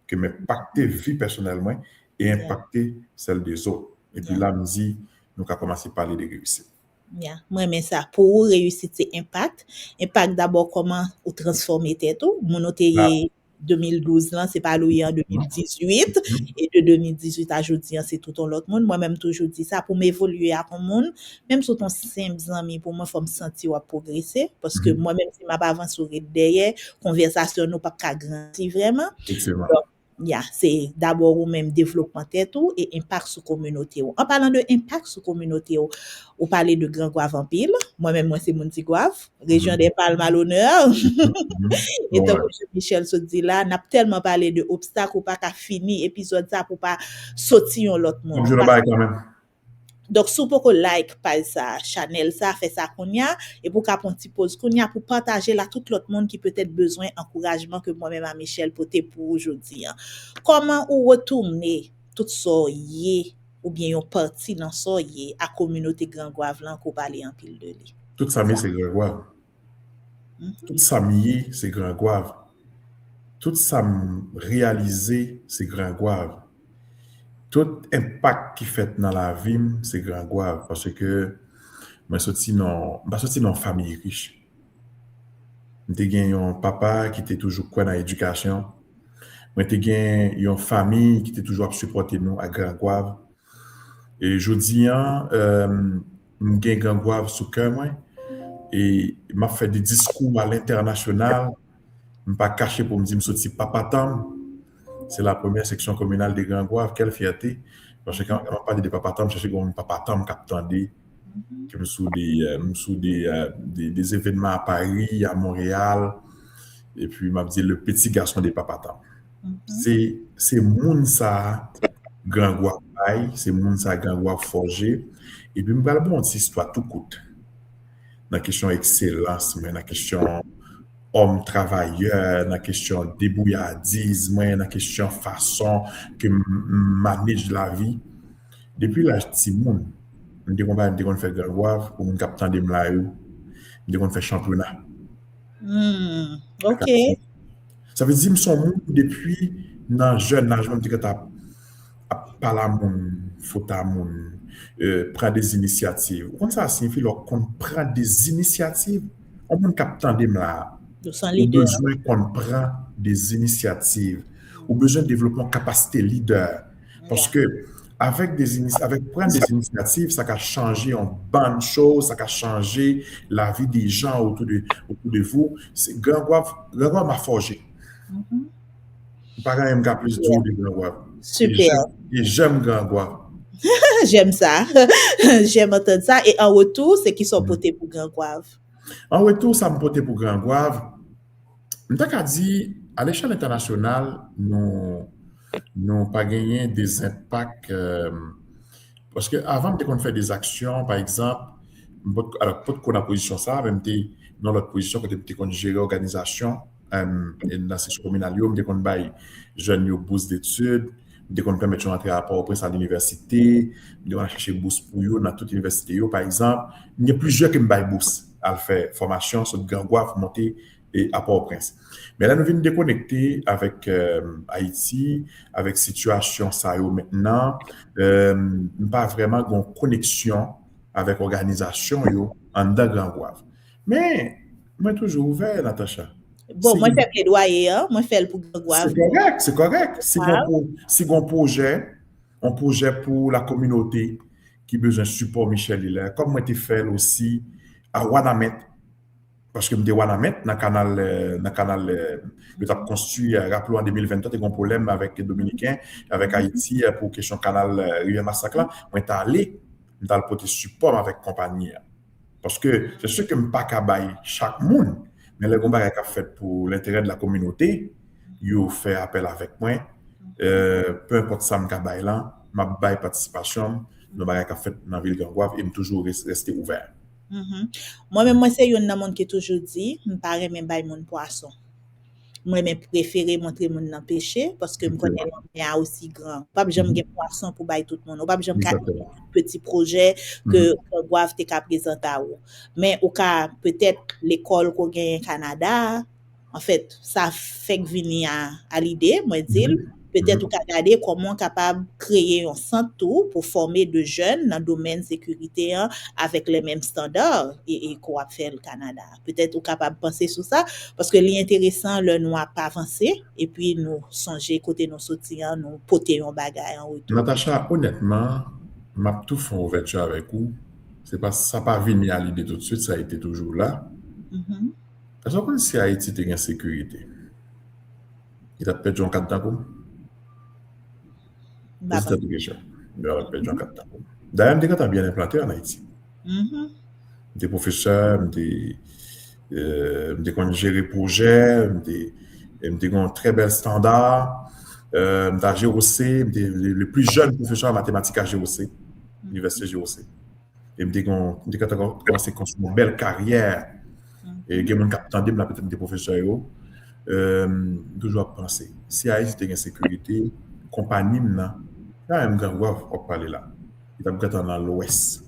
que m'impacter vie personnellement et impacter celle des autres. Et puis là, nous avons commencé à parler de réussite. Yeah. Moi, mais ça, pour réussir, c'est impact. Impact d'abord, comment ou transformer tête ou. Mon autre Ah, 2012 là, c'est pas loué en mhm, 2018. mhm, Et de 2018 à aujourd'hui, c'est tout un autre monde. Moi-même, toujours dit ça pour m'évoluer à mon monde. Même sur ton simple ami, pour moi, faut me sentir ou progresser. Parce que mhm. moi-même, si m'a pas avancé derrière, conversation, nous pas qu'à grandir vraiment. Effectivement. Donc, yeah, c'est d'abord ou même développement tête ou et impact sur communauté ou. En parlant de impact sur communauté ou parler de Grand Goave en pile. Moi-même, moi, c'est Monti Goave, région Mhm, des Palmes à l'honneur. mhm, mhm. Et tant Ouais. que Michel se dit là, n'a tellement parlé de obstacles ou pas qu'à fini épisode ça pour pas sortir l'autre monde. Je le bail quand même. Donc, si vous pouvez like par ça, Chanel, ça, fait ça qu'on y a, et pour qu'à un petit pause qu'on y a, pour partager là tout l'autre monde qui peut-être besoin d'encouragement que moi-même à Michel pour aujourd'hui. Hein. Comment ou retourner tout ça ou bien yon parti dans ça à communauté Grand Goave là qu'on parle en pile de lui. Tout ça, c'est Grégoire. Tout ça, c'est Grégoire. Tout ça, réalisé, c'est Grégoire. Tout impact qui fait dans la vie, c'est Grégoire. Parce que moi, je suis dans une famille riche. J'ai un papa qui était toujours quoi dans l'éducation. Moi, j'ai une famille qui était toujours à supporter nous à Grégoire. Et je dis, j'ai Grégoire sous cœur, moi. Et il m'a fait des discours à l'international. Je ne pas caché pour me dire, je suis papa Tam. C'est la première section communale de Grangoire. Quelle fierté. Parce que quand on parle de papa Tam, je sais qu'on papa Tam qui attendait, que me sous des événements à Paris, à Montréal. Et puis, il m'a dit le petit garçon des papa Tam. C'est moun ça, Grangoire paille, c'est moun ça, Grangoire forgé. Et puis, je me parle bon, une histoire tout coûte. Dans la question excellence, mais dans la question homme travailleur, dans la question débrouillardise, dans la question façon que manage la vie. Depuis l'âge de Timoun, je vais faire Grégoire pour mon capitaine de Mlayo, je vais faire championnat. OK. Ça veut dire que son monde depuis dans jeune âge, même que tu as parlé à mon, faut à mon, prendre des initiatives. Comment ça signifie qu'on prend des initiatives? On mon capitaine de Mlayo. De son Ou leader. besoin qu'on prend des initiatives, ou besoin de développer une capacité leader. Parce Yeah. que avec prendre des initiatives, ça a changé en bonne chose, ça a changé la vie des gens autour de vous. Grégoire m'a forgé. Par exemple, il plus dur de Grégoire. Super. Et j'aime Grégoire. J'aime ça. J'aime entendre ça. Et en retour, c'est qui sont potés pour Grand Goave. En retour, ça me portait pour Grégoire. Je t'ai dit, à l'échelle internationale, nous n'avons pas gagné des impacts. Parce qu'avant, dès qu'on fait des actions, par exemple, alors, pas qu'on a position ça, même dans notre position, quand on gère l'organisation, et dans ces communales, dès qu'on baille jeunes aux bourses d'études, dès qu'on permet de rentrer à Port-au-Prince à l'université, dès qu'on a cherché bourse pour eux dans toute l'université, par exemple, il y a plusieurs qui me baillent bourse à faire formation sur le Grangoire pour monter à Port-au-Prince. Mais là, nous venons déconnecter avec Haïti, avec situation ça maintenant, pas vraiment une connexion avec l'organisation en dedans Grangoire. Mais, moi, toujours ouvert, Natacha. Bon, moi, je fais plaidoyer, hein. Moi, je fais le pour Grand Goave. C'est correct, c'est correct. Si on un projet pour la communauté qui a besoin de support Michel Hilaire, comme moi, tu fait aussi à Wanamet, parce que je Wanamet, dans le canal, je suis construit, rappelons en 2023, il y a un problème avec les Dominicains, avec Haïti, pour question canal Rivière Massacre, moi, je suis allé dans le côté support avec compagnie. Parce que c'est sûr que je ne peux pas chaque monde, mais le combat est fait pour l'intérêt de la communauté, il fait appel avec moi. Peu importe ça, je vais là, je vais participation, le bagage a fait dans la ville de Gangouave et toujours rester ouvert. Moi-même, moi, c'est un monde qui toujours dit, je ne parle même pas mon poisson. Moi, je préfère montrer mon dans péché parce que je connais l'homme aussi grand. Pas besoin de poisson pour bailler tout le monde. Pas besoin de petit projet que Gangouave te présenter à vous. Mais au cas peut-être l'école qu'on gagne au Canada, en fait, ça fait venir à l'idée, moi dire Peut-être ou ka gade comment capable créer un centre tout pour former de jeunes dans le domaine sécurité hein, avec les mêmes standards et qu'on a fait le Canada. Peut-être ou capable penser sur ça parce que l'intéressant le nous a pas avancé et puis nous songer côté nos sortir nous porter un bagage en retour. Natacha, honnêtement, m'a tout fait ouverture avec vous. C'est pas ça pas venu à l'idée tout de suite, ça a été toujours là. Mhm. Parce que si Haïti était en sécurité, il a perdu en 4 temps comme Bah, posez cette question. Il a perdu en 4 temps comme. D'ailleurs, je suis bien implanté en Haïti. mhm. Des professeurs, des gérer projet, des un très bel standard, dans GOC, le plus jeune professeur en mathématiques à GOC, l'université GOC. Et me commencé à construire une belle carrière. Et il y a des gens qui attendent peut-être des professeurs. Toujours penser. Si Haïti était en sécurité, compagnie, il y a un grand grave à parler là. Il y a dans l'Ouest.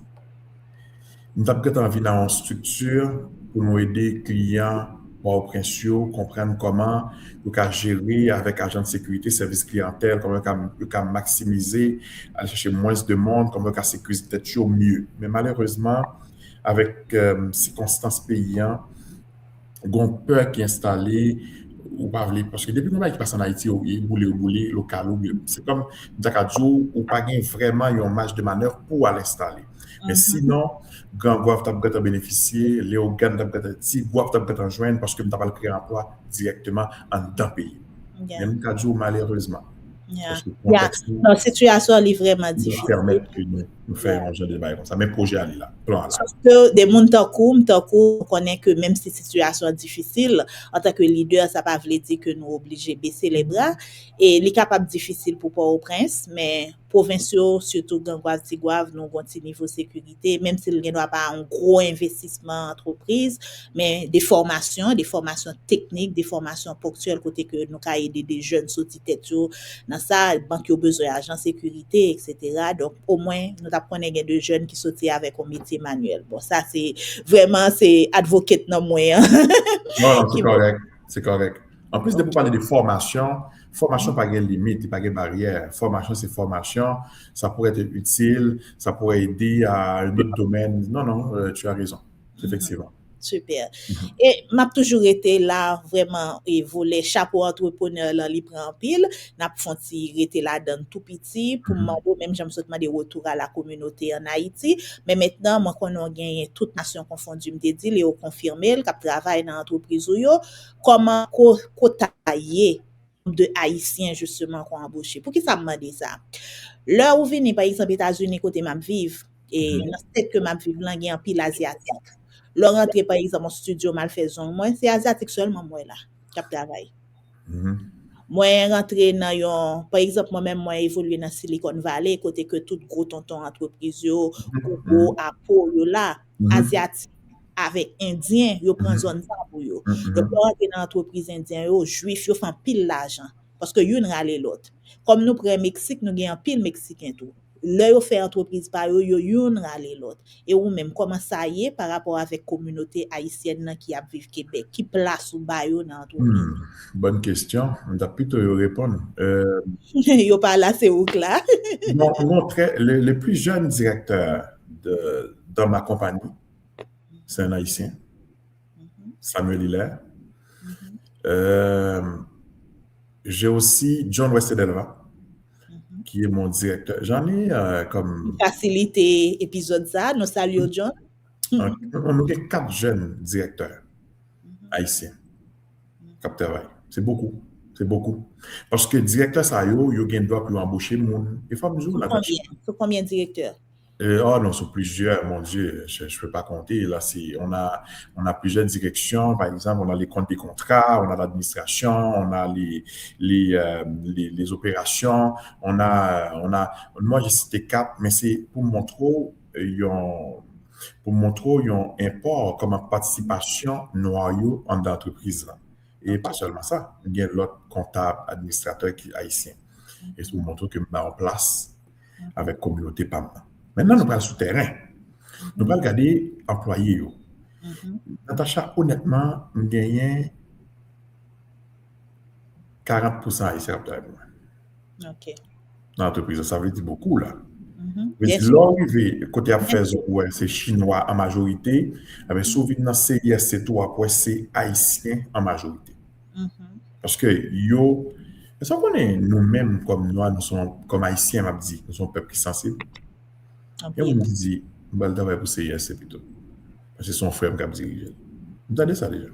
Nous avons envie dans une structure pour nous aider les clients au principaux, comprendre comment nous pouvons gérer avec agents de sécurité, service clientèle, comment nous pouvons maximiser, aller chercher moins de monde, comment nous pouvons sécuriser peut-être au mieux. Mais malheureusement, avec circonstances payantes, il y a une peur qui est installée ou pas parce que depuis que qui passe en Haïti, il boulé local, c'est comme Dakadjo ou pas vraiment une marge de manœuvre pour l'installer. Mais sinon, quand vous avez bénéficié, les organes si vous avez joindre parce que vous avez créé un emploi directement en dans le pays. Yeah. Même Dakadjo, malheureusement. Yeah. Parce que le Yeah. contexte La situation est vraiment nous difficile. permettre que nous fassions un genre de bail comme ça. Même projet à là, plan là. Sauf que des moun takou, on connaît que même si situation est difficile, en tant que leader, ça pas veut dire que nous obligés baisser les bras. Et les capables difficile pour Port-au-Prince, mais provinciaux, surtout Gangouave, Tigouave, nous avons un petit niveau de sécurité, même s'il n'y a pas un gros investissement en entreprise, mais des formations techniques, des formations ponctuelles, côté que nous avons aidé des jeunes sortis tête dans ça, banque a besoin d'agents sécurité, etc. Donc, au moins, nous apprenons des jeunes qui sortent avec un métier manuel. Bon, ça, c'est vraiment, c'est advocate dans moi. Hein. Non, c'est correct. C'est correct. En plus de vous parler de formation, formation pas de limite, pas de barrière. Formation, c'est formation. Ça pourrait être utile, ça pourrait aider à un autre domaine. Non, non, tu as raison. Effectivement. Super. Et m'a toujours été là vraiment et voler chapeau entrepreneur là li prend pile, n'a fonti rete là dans tout petit pour moi même j'aime sautement des retours à la communauté en Haïti, mais maintenant moi qu'on a gagné toute nation confondue me dit les confirmer qu'a travail dans entreprise yo comment ko tailler de haïtiens justement qu'on embauché. Pour qui ça me dit ça? Là où vini par exemple États-Unis côté m'a vivre et dans cette que m'a vivre là il y a un pile asiatique. Leur rentré par exemple en studio malfaisant, moi c'est asiatique seulement moi là, qui travaille. Moi rentré dans yon, par exemple moi-même moi évolué dans Silicon Valley côté que tout gros tonton entreprise yo, Google, Apple yo là, asiatique avec indien, yo prend zone ça pour yo. Donc rentré dans entreprise indien yo, juif yo font pile l'argent parce que yon rale l'autre. Comme nous prend Mexique, nous gagne pile mexicain tout. Là, yo fait entreprise par yo, yon rale l'autre. Et ou même, comment ça y est par rapport avec communauté haïtienne qui a vivre Québec, qui place ou ba yo dans l'entreprise? Bonne question. On doit plutôt y répondre. Yo pas là, c'est où là? Le plus jeune directeur dans ma compagnie, c'est un Haïtien, Samuel Hilaire. J'ai aussi John Westedelva, qui est mon directeur. J'en ai comme... Facilité épisode ça, nous saluons John. On a 4 jeunes directeurs haïtiens qui travaillent. C'est beaucoup. C'est beaucoup. Parce que directeur ça yo doit plus embaucher monde. Il faut nous la combien de directeurs? Oh non, sur plusieurs, mon Dieu, je ne peux pas compter. Là, on a plusieurs directions. Par exemple, on a les comptes des contrats, on a l'administration, on a les opérations, moi j'ai cité 4, mais c'est pour montrer un import comme participation noyau en entreprise là. Et pas seulement ça, il y a l'autre comptable, administrateur qui est haïtien. Et c'est pour montrer que nous en place avec la communauté PAM. Maintenant, nous parlons souterrain. Nous allons regarder employés. Natacha, honnêtement, nous gagnons 40% haïtiens. OK. dans l'entreprise. Ça veut dire beaucoup, là. Veut Bien dire, sûr. l'arrivée, côté Bien affaires, sûr. ouais, c'est chinois en majorité, mais souvent dans CIS, tout après, c'est haïtien en majorité. Mhm. Parce que yo, est-ce qu'on est nous-mêmes comme nous sommes comme haïtiens, m'a dit, nous sommes peuple qui sensible. En Et on pile. me dit, bah, le travail pour CIS plutôt. Parce que c'est son frère qui a dirigé. Vous entendez ça déjà?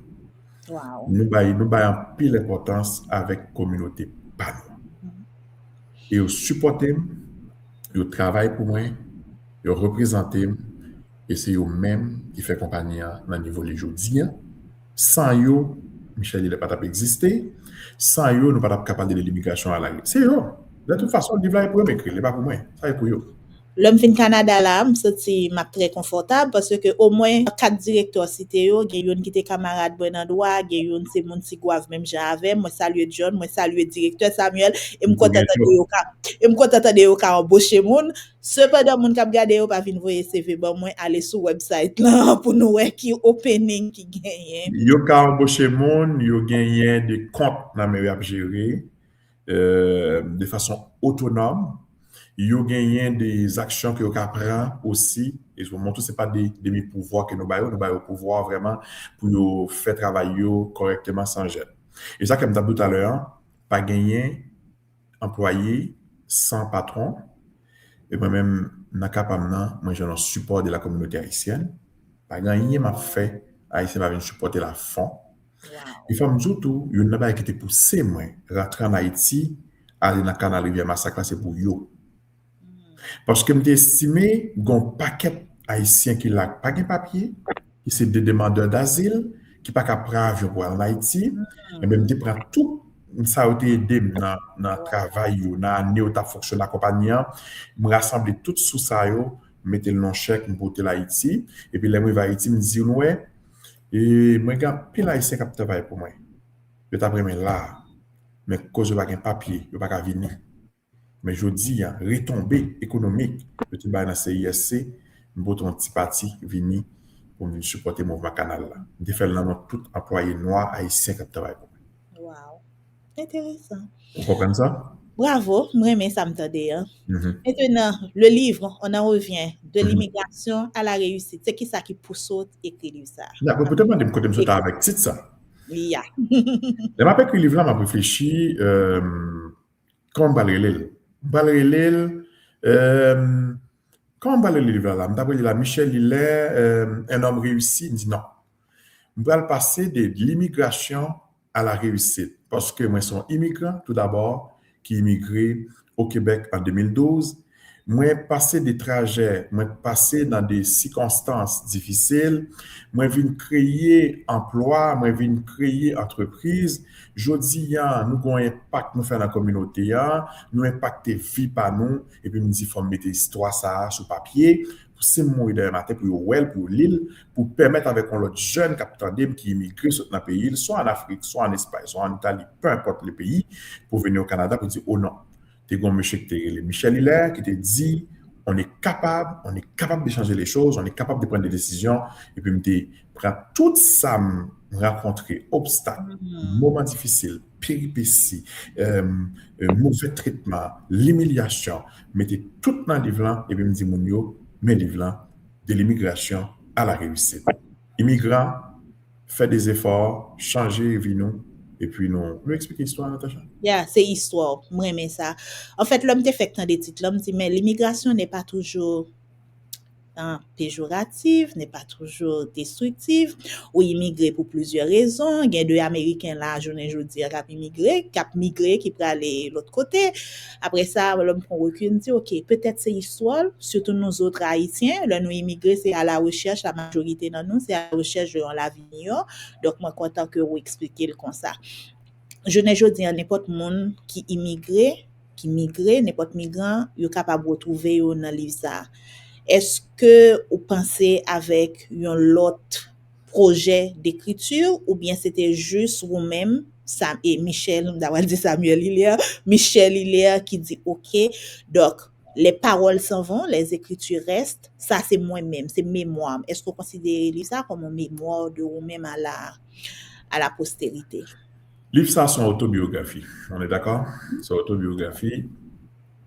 Wow. Nous baillons pile importance avec la communauté, pas nous. Et ils supportent, ils travaillent pour moi, ils représentent, et c'est eux-mêmes qui font compagnie dans le niveau les jours. Sans eux, Michel, il n'est pas capable d'exister. Sans eux, nous ne sommes pas capables de l'immigration à la rue. C'est eux. De toute façon, le livre là est pour eux, mais il n'est pas pour moi. Ça est pour eux. L'homme fin Canada là, me senti m'a très confortable parce que au moins quatre directeurs cité yo, gen yon qui était camarade Bernardois, gen yon c'est mon petit gouave même j'avais, moi saluer John, moi saluer directeur Samuel et me Nous content de gagnons. yo ka et me content de yo ka embaucher moun. Cependant moun k'ap gade yo pa vinn voyer CV bon moi aller sur website là pour nous voir qui opening qui gagne. Yo ka embauché moun, yo gagné des comptes dans mes à gérer de façon autonome. Yo gagné des actions que yo ka prend aussi. Et je vous montre, ce n'est pas des demi-pouvoirs que nous baillons pouvoir vraiment pour yo faire travailler yo correctement sans gêne. Et ça, comme je dit tout à l'heure, pas gagner employé sans patron. Et moi-même, dans le cas moi, j'ai un support de la communauté haïtienne. Pas gagner m'a fait, haïtien va venir supporter la fond. Wow. Il faut me dire tout, il y a une balle qui était poussé, moi, rentrer en Haïti, aller dans le canal Rivière Massacre, c'est pour yo. Parce que je estimé qu'il y a un paquet haïtien qui n'a pas de papier, qui sont des demandeurs d'asile, qui pas capable avion pour aller en Haïti, et même je prends tout ça a été aidé dans le travail, dans l'année où tu as fonctionné la compagnie, je rassemble tout sous ça, mettre le nom chèque pour l'Haïti, et puis là, je vais à Haïti, je me dis, ouais, et moi, je pile haïtien qui travaille pour moi. Je t'apprends là, mais cause je n'ai pas de papier, je n'ai pas de venir. Mais je dis, retombée économique, je suis dans le CISC, je vais un petit parti venir pour venir supporter le mouvement canal là. Je fais là tout employé noir haïtien qui travaille pour moi. Wow. Intéressant. Vous comprenez ça? Bravo, moi mais ça me tendait hein. Mhm. Maintenant, le livre, on en revient de Mhm. l'immigration à la réussite. C'est qui ça qui pousse à écrire ça? D'accord, peut-être que je me suis avec titre ça. Yeah. Je m'appelle écrit le livre là, je réfléchi comment je vais le lire. Je vais le lire, comment je vais le livre là? Je vais lire Michel Hillet, Un homme réussi. Il me dit non. Je vais passer de l'immigration à la réussite. Parce que moi, je suis immigrant, tout d'abord, qui immigré au Québec en 2012. Moi, passé des trajets, moi, passé dans des circonstances difficiles. Moi, viens créer emploi, moi, viens créer entreprise. Jodi, nous avons un impact nous fait dans la communauté, nous impacter vie par nous. Et puis, me dit, il faut mettre l'histoire ça sur papier. C'est moi de matin pour well pour l'île pour permettre avec un autre jeune capitaine qui immigre dans le pays, soit en Afrique, soit en Espagne, soit en Italie, peu importe le pays, pour venir au Canada pour dire oh non, tu es un monsieur qui est Michel Hilaire qui te dit on est capable de changer les choses, on est capable de prendre des décisions et puis me prend tout ça rencontrer obstacles, moments difficiles, péripéties, mauvais traitement, l'humiliation, mettez tout dans le livre là et puis me dit mon yo mes livres là, de l'immigration à la réussite. Immigrants, fait des efforts, changer vie nous, et puis nous expliquer l'histoire, Natacha. Yeah, c'est histoire. Moi, j'aime ça. En fait, l'homme te fait tant des titres. L'homme dit, mais l'immigration n'est pas toujours péjorative, n'est pas toujours destructive, ou immigrer pour plusieurs raisons. Il y a deux Américains là, je ne dis pas qui migré, qui peut aller l'autre côté. Après ça, l'homme prend recul, dit, OK, peut-être c'est histoire, surtout nous autres Haïtiens, là, nous immigrés, c'est à la recherche, la majorité de nous, c'est à la recherche de l'avenir. Donc, moi, content que vous expliquez le comme ça. Je ne dis à n'importe monde qui migre, n'importe migrant, il est capable de retrouver dans le livre ça. Est-ce que vous pensez avec un autre projet d'écriture ou bien c'était juste vous-même, Sam et Michel, d'avoir dit Samuel Hilaire, Michel Hilaire qui dit OK, donc les paroles s'en vont, les écritures restent, ça c'est moi-même, c'est mémoire. Est-ce que vous considérez ça comme un mémoire de vous-même à la postérité? Livre ça, son autobiographie. On est d'accord? C'est autobiographie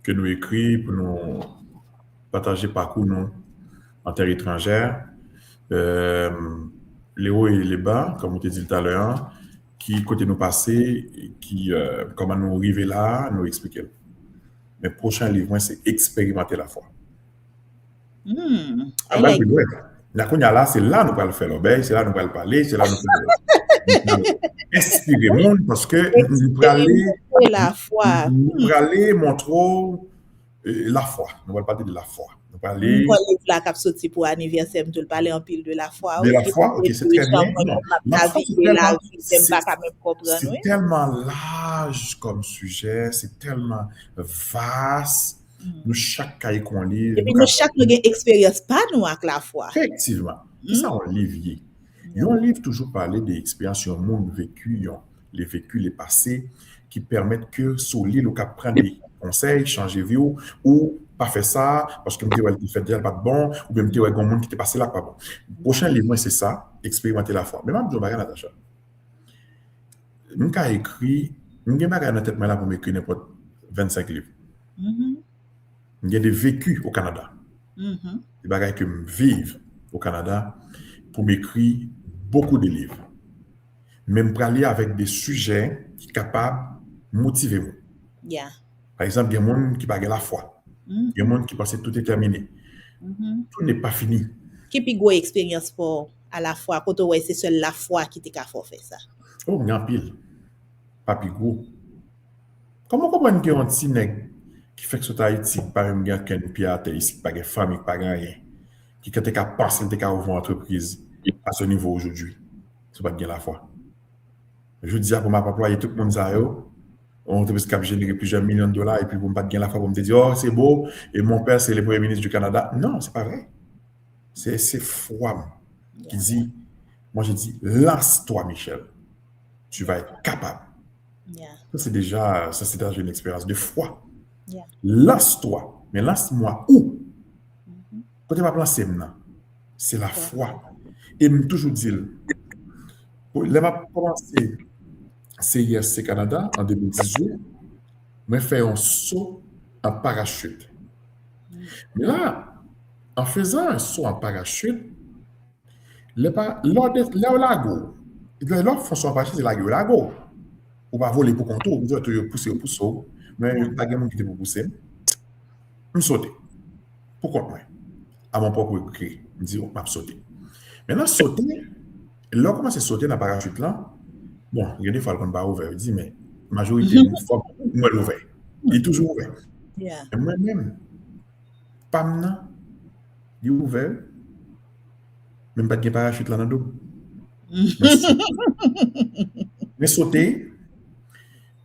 que nous écrit pour nous partager parcours nous en terre étrangère. Euh, les hauts et les bas, comme on t'a dit tout à l'heure, qui côté nous passer, qui comment nous arriver là, nous expliquer. Mais prochain livre, moi, c'est expérimenter la foi. Ah I ben, like oui, ouais. Là, qu'on y a là, c'est là nous allons faire l'obéi, c'est là nous allons parler, c'est là nous allons inspirer le monde parce que nous expérimenter la foi. allons aller montrer la foi. Nous allons parler de la foi. Nous allons Kon parler liv la kap soti pou aniversem, tout pale an pile de la foi, de oui. la Ki foi, ok, c'est très bien. Non, la foi, la vi, tem pa ka men kompran, oui. c'est tellement large comme sujet, c'est tellement vaste. Nous, chaque cahier qu'on lit, Et puis nous chak nou gen eksperyans pa nou ak la foi. effectivement, qui ça un livre? Il y a un livre toujours parler des expériences sur le monde vécu, les vécus, les passés, qui permettent que sur l'île, on prendre des conseils, changer de vie ou pas faire ça parce que tu fait déjà pas de bon, ou bien tu as un monde qui t'est passé là pas bon. Le prochain livre, moi, c'est ça, expérimenter la foi. Mais même, je vais Natacha. Nous avons écrit, nous avons dans la tête là pour m'écrire n'importe 25 livres. Il y a des vécus au Canada. Des bagages que je vive au Canada pour m'écrire beaucoup de livres. Même pour aller avec des sujets qui sont capables de motiver moi. Yeah. Par exemple, il y a des gens qui n'ont la foi. Il y a des gens qui pensent que tout est terminé. Tout n'est pas fini. Ki pi go eksperyans pou a la foi, koto wè se seul la foi ki te ka fò fè sa. Oh, il y a un pile. Pas plus gros. Comment comprendre qu'il y a un petit nègre qui fait que sur Haïti, par exemple, il y a un pied à terre ici, pas de famille, pas de rien, qui quand tu es capable de passer, tu es capable d'ouvrir une entreprise à ce niveau aujourd'hui. C'est pas bien la foi. Je dis pour m'employer tout le monde, ça, on entreprise qui a généré plusieurs millions de dollars et puis pour ne pas bien la foi, pour me dire, oh, c'est beau, et mon père, c'est le premier ministre du Canada. Non, c'est pas vrai. C'est foi qui dit, moi je dis, lance-toi, Michel. Tu vas être capable. Ça, c'est déjà une expérience de foi. Lance-toi. Mais lance-moi où? Quand tu vas lancer maintenant, c'est la foi. Et je toujours dire, je commencé CISC Canada en 2018, je fait un saut en parachute. Mais là, en faisant un saut en parachute, l'autre lago, l'autre font son parachute, c'est lago. Ou pas voler pour contour, vous êtes poussé au pousseau, mais il n'y a pas de monde qui te pour pousser. Je saute. Pourquoi moi? À mon propre gré. Je dis, je vais sauter. Maintenant, sauter, là, comment c'est sauter dans le parachute là? Bon, il y a des fois qu'on va ouvert. Je dis, mais la majorité de fois, moi, l'ouvert. Il est toujours ouvert. Et moi-même, pas maintenant, il est ouvert. Même pas de parachute là dans le dos. Mais sauter,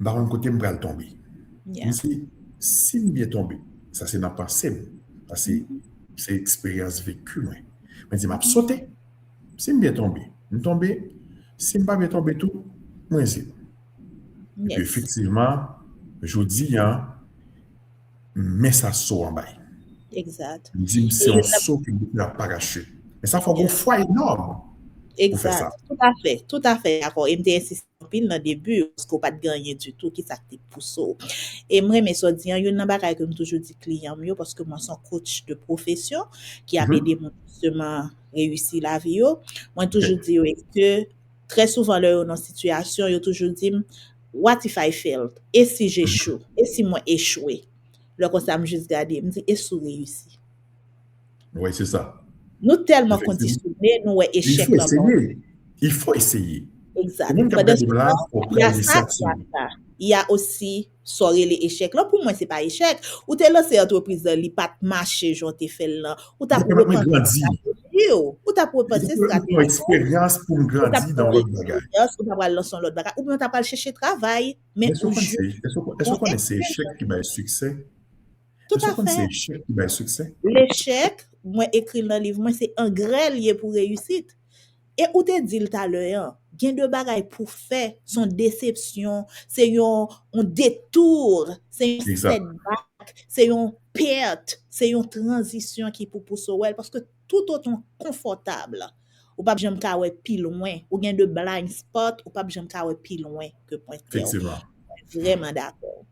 par un côté, je vais tomber. Si je vais tomber, ça c'est dans la pensée. C'est expérience vécue. Mais je vais sauter. Si je vais tomber, je vais tomber. Si je ne vais pas tomber tout, moi, c'est. Et puis, effectivement, je dis, mais ça saut en bas. Exact. Je dis, c'est un saut qui est un parachute. Mais ça fait une foi énorme. Exact. Tout à fait. D'accord. Et je insisté pile dans le début, parce qu'on pas de gagner du tout, qui ça te pousse. Et moi, mais ça dit, il y a une bagaille que je toujours dis client mieux, parce que moi, je suis coach de profession, qui a aidé mon justement réussir la vie. Moi, toujours dis que très souvent, là, dans une situation, je toujours dit, what if I failed? Et si j'échoue? Et si moi échoué? Là, quand ça me juste garder, me dit, et si réussi? Oui, c'est ça. Nous tellement conditionnés, nous échec. Il faut essayer. Exact. Il y a aussi soré les échecs. Là, pour moi, c'est pas échec. Ou t'es lancé entreprise, li pas marché, j'en t'ai fait là. Ou t'as pour grandir. Ou t'as pour penser stratégie. Expérience pour grandir dans l'autre bagage. Ou t'as pas lancer l'autre bagage. Ou bien t'as pas chercher travail. Mais est-ce qu'on connaît ces échecs qui va succès? Tout à fait. C'est l'échec qui va succès? L'échec, moi, écrit dans le livre, moi, c'est un grêle lié pour réussite. Et où te dit tout à l'heure, gain de bagaille pour faire son déception, c'est un détour, c'est un setback, c'est une perte, c'est une transition qui pour pousser parce que tout autant confortable. ou pas jamais ka ouais plus loin, ou gen de blind spot, ou pas jamais ka ouais plus loin que point clair. Effectivement. Vraiment d'accord.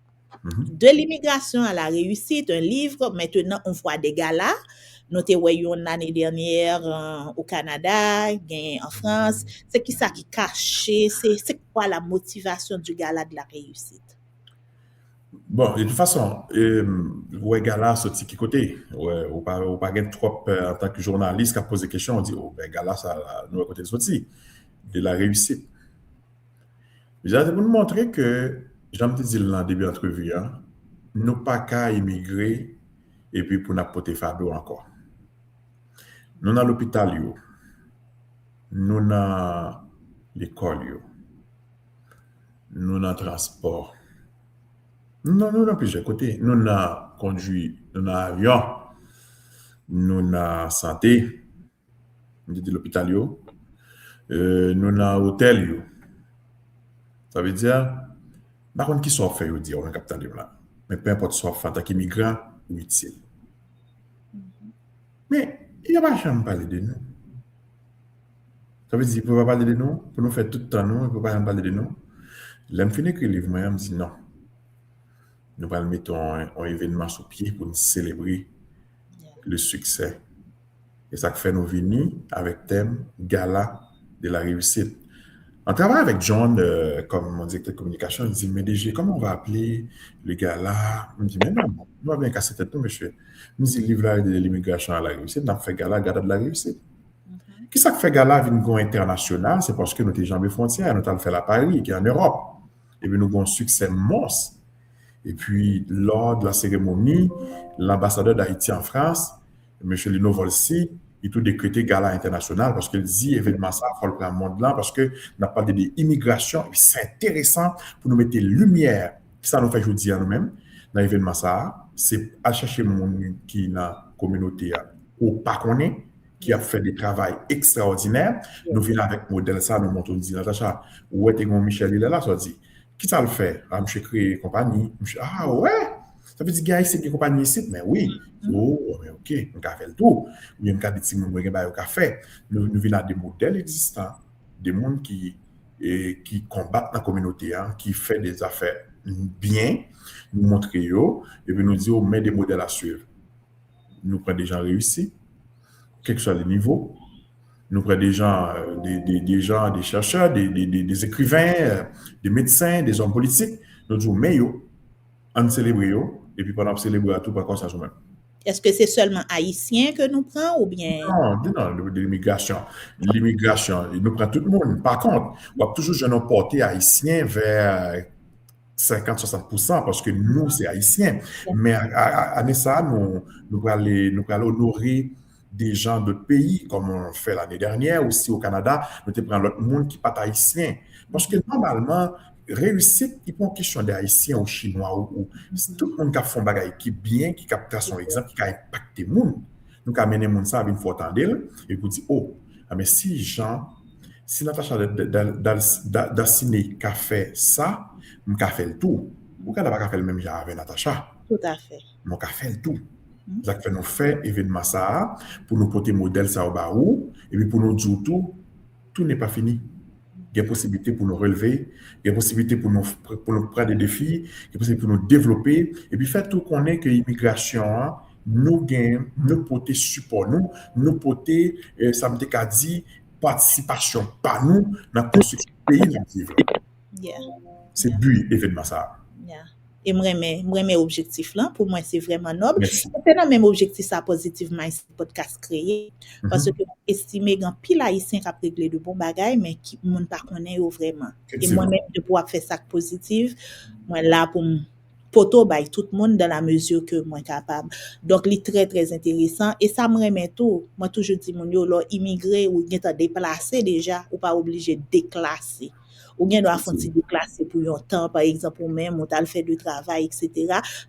Mhm. De l'immigration à la réussite, un livre. Maintenant, on voit des galas. Nous te voyons l'année dernière au Canada, en France. C'est qui ça qui caché? C'est quoi la motivation du gala de la réussite? Bon, de toute façon, ouais, gala, sorti qui côté? Ouais, ou pas gen trop, en tant que journaliste, qui a posé question, on dit, oh, ben, gala, ça, nous, à côté de sorti, de la réussite. J'ai pour nous montrer que, j'aime te dire dans le début de l'entrevue, hein, nous pas qu'à immigrer et puis pour nous porter fardeau encore. Nous dans l'hôpital, yo, nous dans l'école, yo, nous dans le transport, nous dans plusieurs côtés. Nous dans conduit, nous dans avion, nous dans santé, nous dit l'hôpital, yo, nous dans hôtel, yo. Ça veut dire, par contre, qui soit fait, yo, dire, on a capital là. Mais peu importe soit fait en tant qu'immigrant ou utile. Mais il n'y a pas jamais parler de nous. Ça veut dire, il ne peut pas parler de nous, pour nous faire tout le temps, nous, il ne peut pas parler de nous. Là, je finis écrire le livre, moi, je me dis non. Nous allons mettre un événement sur pied pour nous célébrer le succès. Et ça fait nous venir avec thème Gala de la réussite. En travaillant avec John, comme mon directeur de communication, il dit, mais DG, comment on va appeler le gala? Je me dis, mais non, on va bien casser tête, monsieur. Je me dis, le livre là de l'immigration à la réussite, on a fait gala de la réussite. Qui ça fait gala avec une international? C'est parce que nous sommes jambes frontières, nous avons fait la Paris, qui est en Europe. Et puis nous avons un succès monstre. Et puis, lors de la cérémonie, l'ambassadeur d'Haïti en France, M. Lino Volsi, il a tout décrété gala international parce qu'il dit événement ça, il faut le prendre le monde là parce que n'a pas d'immigration. Et puis, c'est intéressant pour nous mettre lumière. Ça nous fait aujourd'hui à nous-mêmes dans l'événement ça. C'est à chercher monde qui est dans la communauté ou pas qu'on est, qui a fait des travail extraordinaires. Nous venons avec modèle ça, nous montrons, nous disons, Natacha, où est-ce que Michel il est là, ça dit. Qui ça le fait? Ah, je crée compagnie. Ah ouais? Ça veut dire qu'il y a ici des compagnies ici? Mais oui. Oh, mais ok, on a fait le tout. Il y a un cas de petits gens qui ont fait. Nous venons des modèles existants, des gens qui combattent la communauté, hein, qui font des affaires bien, nous montrer eux, et puis nous disons, on met des modèles à suivre. Nous prenons des gens réussis, quel que soit le niveau. Nous prenons des gens, des chercheurs, des écrivains, des médecins, des hommes politiques. Nous disons, mais on célèbre, et puis pendant qu'on célèbre tout, par contre, ça joue même. Est-ce que c'est seulement haïtien que nous prenons ou bien? Non, l'immigration. L'immigration, nous prenons tout le monde. Par contre, on va toujours jeune porter haïtien vers 50-60% parce que nous, c'est haïtien. Mais à ça, nous allons honorer des gens d'autres pays, comme on fait l'année dernière, aussi au Canada, nous prenons l'autre monde qui n'est pas haïtien. Parce que normalement, réussite, il prend question des haïtiens ou chinois ou tout le monde qui a fait un bagage qui est bien, qui capte son exemple, qui a impacté le monde. Nous avons amené le monde ça avec une fois tendel et vous dire, oh, mais si Jean, si Natacha Daciné a fait ça, je vais faire le tout. Pourquoi elle n'a pas fait le même genre avec Natacha? Tout à fait. Je vais faire le tout. Ça fait nous faire événement ça pour nous porter modèle ça au barou et puis pour nous dire tout n'est pas fini. Il y a possibilité pour nous relever, il y a possibilité pour nous prendre des défis, il y a possibilité pour nous développer et puis faire tout qu'on est que l'immigration nous gagne, nous porter support nous porter ça me dit participation par nous dans la construction du pays nous vivre. C'est le but événement ça. Et moi, mes objectifs là, pour moi, c'est vraiment noble. Merci. C'est le même objectif ça positivement ce podcast créé. Parce que estimer qu'il y a pile haïtien qui a réglé de bons bagages, mais qui ne pas connaît vraiment. Et moi-même, de pouvoir faire ça positif, moi là pour poto by tout le monde dans la mesure que moi capable. Donc, c'est très, très intéressant. Et ça me remet tout. Moi, toujours dis, mon yo, là, immigré ou bien déplacé déjà, ou pas obligé de déclasser. Ou bien doit faire des classes pour un temps, par exemple, ou même, on t'a fait de travail, etc.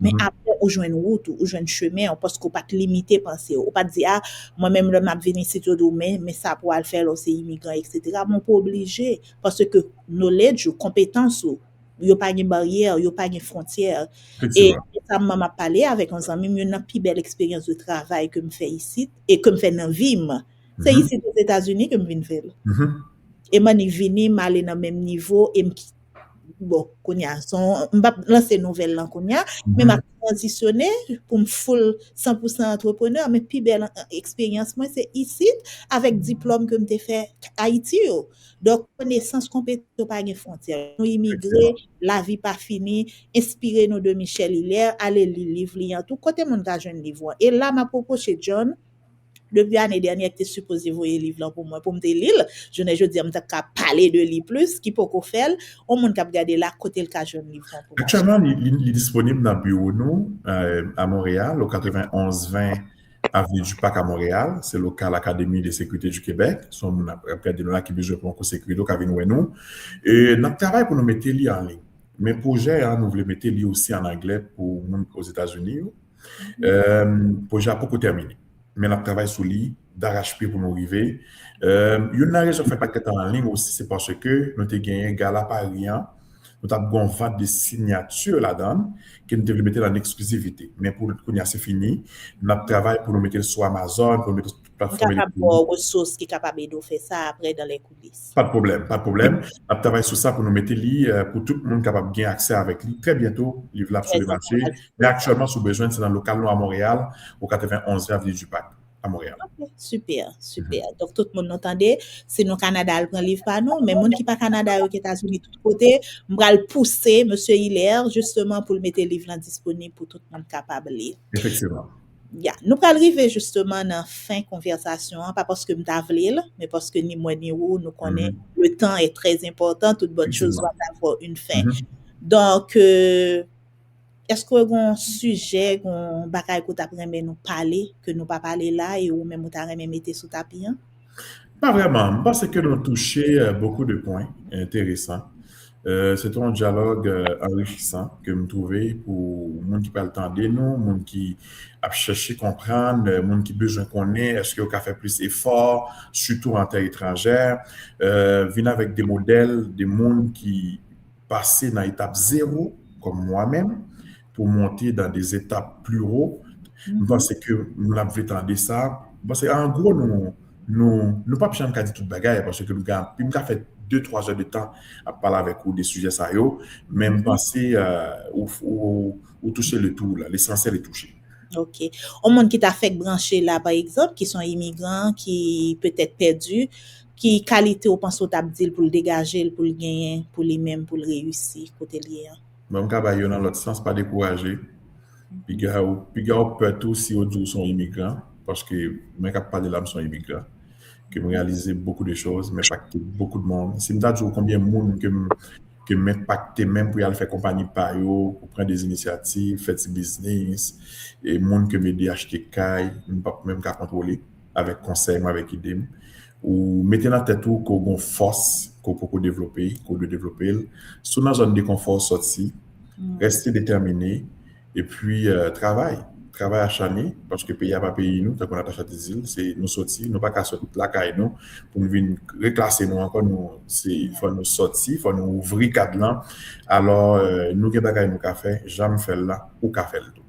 Mais après, on joue une route, on joue un chemin, parce qu'on pas te limiter, penser. On pas dire, ah, moi-même, le m'a venu ici, mais ça pour le faire, c'est immigrant, etc. Mais on pas obligé, parce que knowledge, compétence, il n'y a pas de barrière, il n'y a pas de frontière. Et ça m'a parlé avec un ami, il y a une plus belle expérience de travail que je fais ici, et que je fais dans la vie. C'est ici aux États-Unis que je viens faire. Et moi, je viens m'aller dans le même niveau et bon, konya, m'pa lancer nouvelle là konya, mais m'a transitionné pour me full 100% entrepreneur, mais plus belle expérience moi c'est ici avec diplôme que m'te fait Haïti yo. Donc connaissance compétence pas de frontières. Nous immigrés, la vie pas finie, inspiré nous de Michel Hilaire, aller lire livre li en tout côté mon ka jeune livre. Et là m'a proposé John depuis l'année dernière, tu es supposé voyer livre là pour moi, pour me lire. Je ne dis pas que parler de lui plus, qui peut qu'on faire, au monde qui a regardé là, côté le cas jeune livre pour Actuellement, il est disponible dans le bureau nous, à Montréal, au 91-20 Avenue du Parc à Montréal. C'est le local Académie de sécurité du Québec. Son après de là qui besoin pour une sécurité qui vient nous. Et notre travail pour nous mettre lui en ligne. Mes projets, hein, nous voulons mettre lui aussi en anglais pour aux États-Unis. Projet a beaucoup terminé. Mais notre travail sur lui, d'arrache-pied pour nous arriver. Une raison fait pas que en ligne aussi, c'est parce que nous avons gagné un gala par rien. Nous avons une vente de signatures là-dedans que nous devons mettre en exclusivité. Mais pour qu'on c'est fini, notre travail pour nous mettre sur Amazon, pour nous mettre sur toute plateforme électronique. Ressources qui sont capables de faire ça après dans les coulisses. Pas de problème, pas de problème. Nous travaillons sur ça pour nous mettre pour tout le monde capable de gagner accès avec lui. Très bientôt, livre là sur le marché. Mais actuellement, sous besoin, c'est dans le local à Montréal, au 91 Avenue du Parc. À Montréal. Okay, super, super. Donc, tout le monde entendait, c'est nos Canada, le prend livre par nous, mais monde qui pas Canada aux États-Unis, tout côté, m'bra le pousser, monsieur Hilaire, justement pour le mettre le livre disponible pour tout le monde capable de lire. Effectivement. Nous allons arriver justement dans la fin conversation, pas parce que m'ta vle, mais parce que ni moi ni vous, nous connaissons, le temps est très important, toute bonne chose doit avoir une fin. Donc, est-ce que vous avez un sujet, un bagage que vous avez nous parler, que nous pas parler là, et ou même vous avez mettre sous tapis? Pas vraiment, parce que nous avons touché beaucoup de points intéressants. C'est un dialogue enrichissant que je trouvais pour les gens qui parlent le temps de nous, les gens qui a cherché à comprendre, les gens qui ont besoin de connaître, est-ce qu'on a fait plus d'efforts, surtout en terre étrangère, venir avec des modèles, des gens qui passaient dans l'étape zéro, comme moi-même, pour monter dans des étapes plus hautes. Parce que nous avons entendu ça. Parce qu'en gros, nous pas besoin de dire tout bagaille parce que nous avons fait 2-3 heures de temps à parler avec vous des sujets ça même penser ou toucher le tout là, l'essentiel est touché. OK. Au monde qui t'a fait brancher là par exemple, qui sont immigrants, qui peut-être perdus, qui qualité au pense au table pour le dégager, pour le gagner, pour lui même pour le réussir côté lié. Bon cabayo dans l'autre sens pas décourager. Puis gars peur tout si autres sont immigrants parce que même quand pas de l'âme sont immigrants que me réaliser beaucoup de choses, m'impacter beaucoup de monde. Si me toujours combien de monde que m'impacter même pour aller faire compagnie par eux, pour prendre des initiatives, faire du business, et monde que m'aider à acheter caille, pas même qu'à contrôler avec conseil, avec idée, ou mettez dans tête tout qu'on a force qu'on peut développer, qu'on doit développer, sous dans zone de confort sorti, rester déterminé et puis travail acharné parce que pays a pas payé nous tant qu'on a attaché des îles c'est nous sortir nous pas qu'à sortir la caille nous pour nous venir reclasser nous encore nous c'est faut nous sortir faut nous ouvrir cadre alors nous que bagaille nous qu'a fait jamais faire là ou qu'a faire tout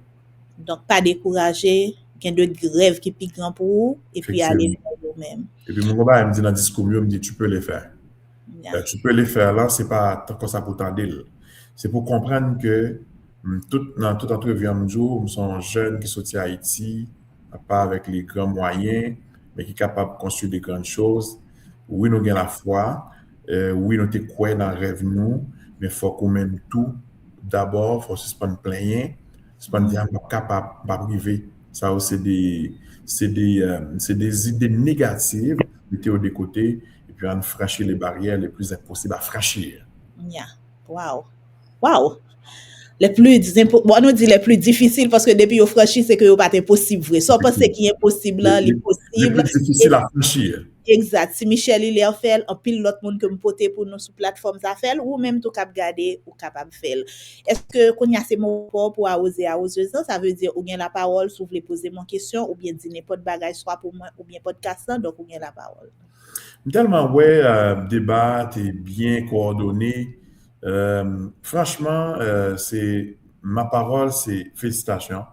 donc pas décourager qu'il y a de grève qui pique grand pour vous et puis aller faire vous-même et puis mon papa me dit dans le discours me dit tu peux les faire tu peux les faire là c'est pas tant que ça pour t'aider c'est pour comprendre que dans toute entrevue en jour, nous sommes jeunes qui sont à Haïti, pas avec les grands moyens, mais qui sont capables de construire des grandes choses. Oui, nous avons la foi, oui, nous sommes croyants dans le rêve, nous, mais il faut quand même tout. D'abord, il faut se pas plaigner, se pas dire capable d'arriver. Ça, c'est des idées négatives, mettez de côté, et puis on franchir les barrières les plus impossibles à franchir. Yeah. Wow. Wow. Les plus on nous dit les plus difficiles parce que depuis au franchi c'est que c'est pas impossible vrai. Soit penser qui est impossible là, l'impossible. Les plus difficiles à franchir. Exact. Si Michel il a fait en pile l'autre monde que me poter pour nous sur plateforme ça fait ou même tout cap garder ou capable faire. Est-ce que qu'on y a ces mots pour oser ça veut dire ou bien la parole si vous voulez poser mon question ou bien dire n'importe bagage soit pour moi ou bien podcast donc ou bien la parole. Tellement débat est bien coordonné. Franchement, c'est ma parole, c'est félicitations.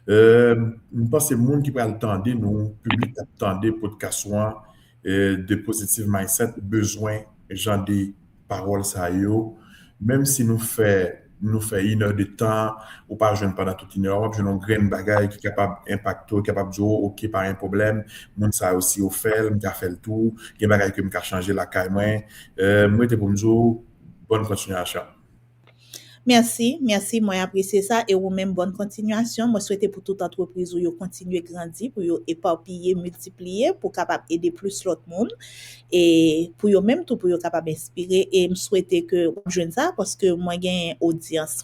Je pense que le monde qui va attendre, nous, public attendait pour que soit de positive mindset, besoin, genre des paroles, ça y est, même si nous fait 1 heure de temps, ou pas jeune pendant toute 1 heure, je n'ai grain de bagaille qui est capable d'impacter, capable de dire, OK, pas un problème, monde ça aussi au fait, me fait le tout, il y a des bagailles qui me changer la caille, moi, pour me dire, bonne continuation. Merci, moi apprécié ça et ou même bonne continuation. Moi souhaite pour toute entreprise où yo continuer grandir, pour yo éparpiller, multiplier pour capable aider plus l'autre monde et pour yo même tout pour yo capable inspirer et me souhaiter que jeune ça parce que moi gagne audience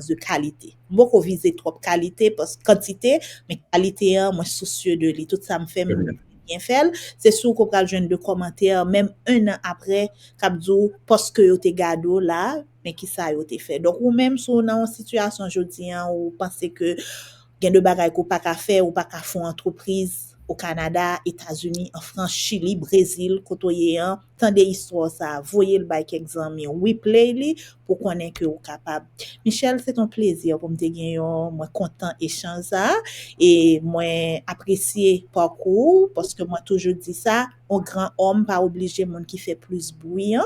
de qualité. Beaucoup viser trop qualité parce que quantité mais qualité moi soucieux de lui. Tout ça me fait Très bien. bien faire. C'est sûr qu'on pral joindre de commentaires même 1 an après k'ap dou parce que yo te gado là mais qui ça yo te fait. Donc ou même si on en situation jodi an ou pensez que gen de bagay qu'on pas ka faire ou pas ka font entreprise au Canada, États-Unis, en France, Chili, Brésil, kotoye an, tant de histoire ça, voyez le bail exemple, replay li pour connaître que vous capable. Michel, c'est un plaisir pour me te gen yon, moi content échange ça et moi apprécier parcours parce que moi toujours dit ça, un grand homme pas obligé monde qui fait plus bruit hein,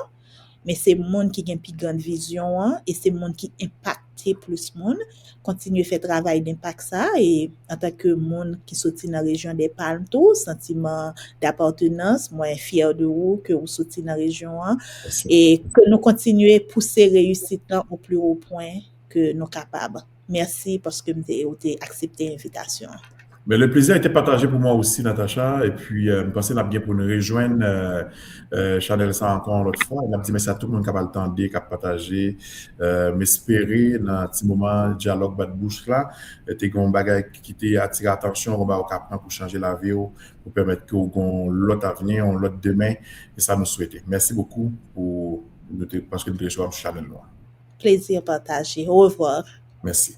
mais c'est monde qui gen pi grande vision hein, et c'est monde qui impacte plus monde continuer faire travail d'impact ça et en tant que monde qui sorti dans la région des Palmes tout sentiment d'appartenance moi fier de vous que vous sorti dans la région hein, Merci. et que nous continuer pousser réussite là au plus haut point que nous capables. Merci parce que vous avez accepté l'invitation. Mais le plaisir a été partagé pour moi aussi, Natacha. Et puis, je pense qu'on a bien pour nous rejoindre Chanel ça encore l'autre fois. On a dit, mais c'est à tout le monde qui a le temps de partager, m'espérer dans un petit moment dialogue bas de bouche là. T'es un bagage qui t'a attiré l'attention, on va apprendre pour changer la vie, pour permettre qu'on l'autre avenir, on l'autre demain. Et ça nous souhaite. Merci beaucoup parce que nous te sur Chanel Noir. Plaisir partagé. Au revoir. Merci.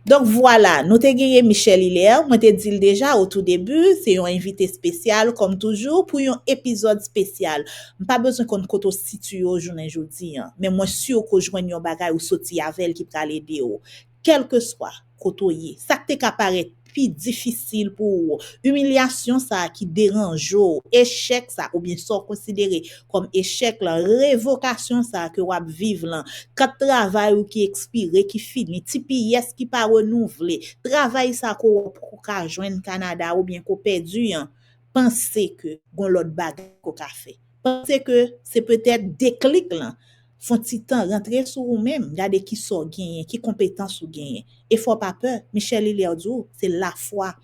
Donc voilà, nous te gagné Michel Hilaire, moi te dit déjà au tout début, c'est un invité spécial comme toujours pour un épisode spécial. Pas besoin qu'on koto situe au journée jodi hein, mais moi sûr que joindre yon bagay ou sorti avec qui pral aider ou. Quel que soit kotoye, ça te ka paraît plus difficile pour humiliation ça qui dérange ou, échec ça ou bien ça considéré comme échec la révocation ça que ou vivre là quand travail ou qui expiré qui fini ti pièce qui pas renouvelé travail ça ko ka joindre Canada ou bien ko perdu hein, pensez que gon l'autre bagage ko ka fait pensez que c'est peut-être déclic là font ti temps rentrer sur vous même regarder qui sort gagner qui compétence ou gagner et faut pas peur Michel Iliardo c'est la foi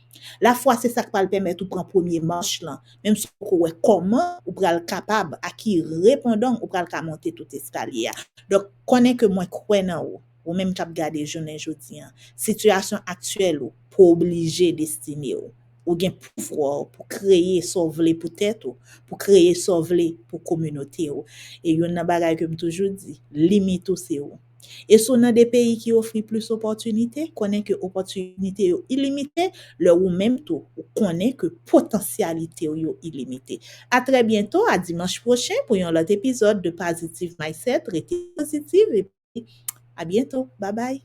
c'est ça qui va le permettre de prendre premier marche là même si vous ouais comment ou pral capable à qui répondant ou pral ka monter tout escalier donc connaît que moi crois nan ou même cap garder journée jodi an situation actuelle ou pour obliger destiné ou gen pouvoir pour créer sauver pour tête ou pour créer sauver pour communauté ou et yon nan bagay que me toujours dit limite c'est ou et sur dans des pays qui offrent plus d'opportunités, connaît que opportunités illimitées, le ou même tout, connaît que potentialité yo illimitée. À très bientôt, à dimanche prochain pour un autre épisode de Positive Mindset, restez positive et puis à bientôt. Bye bye.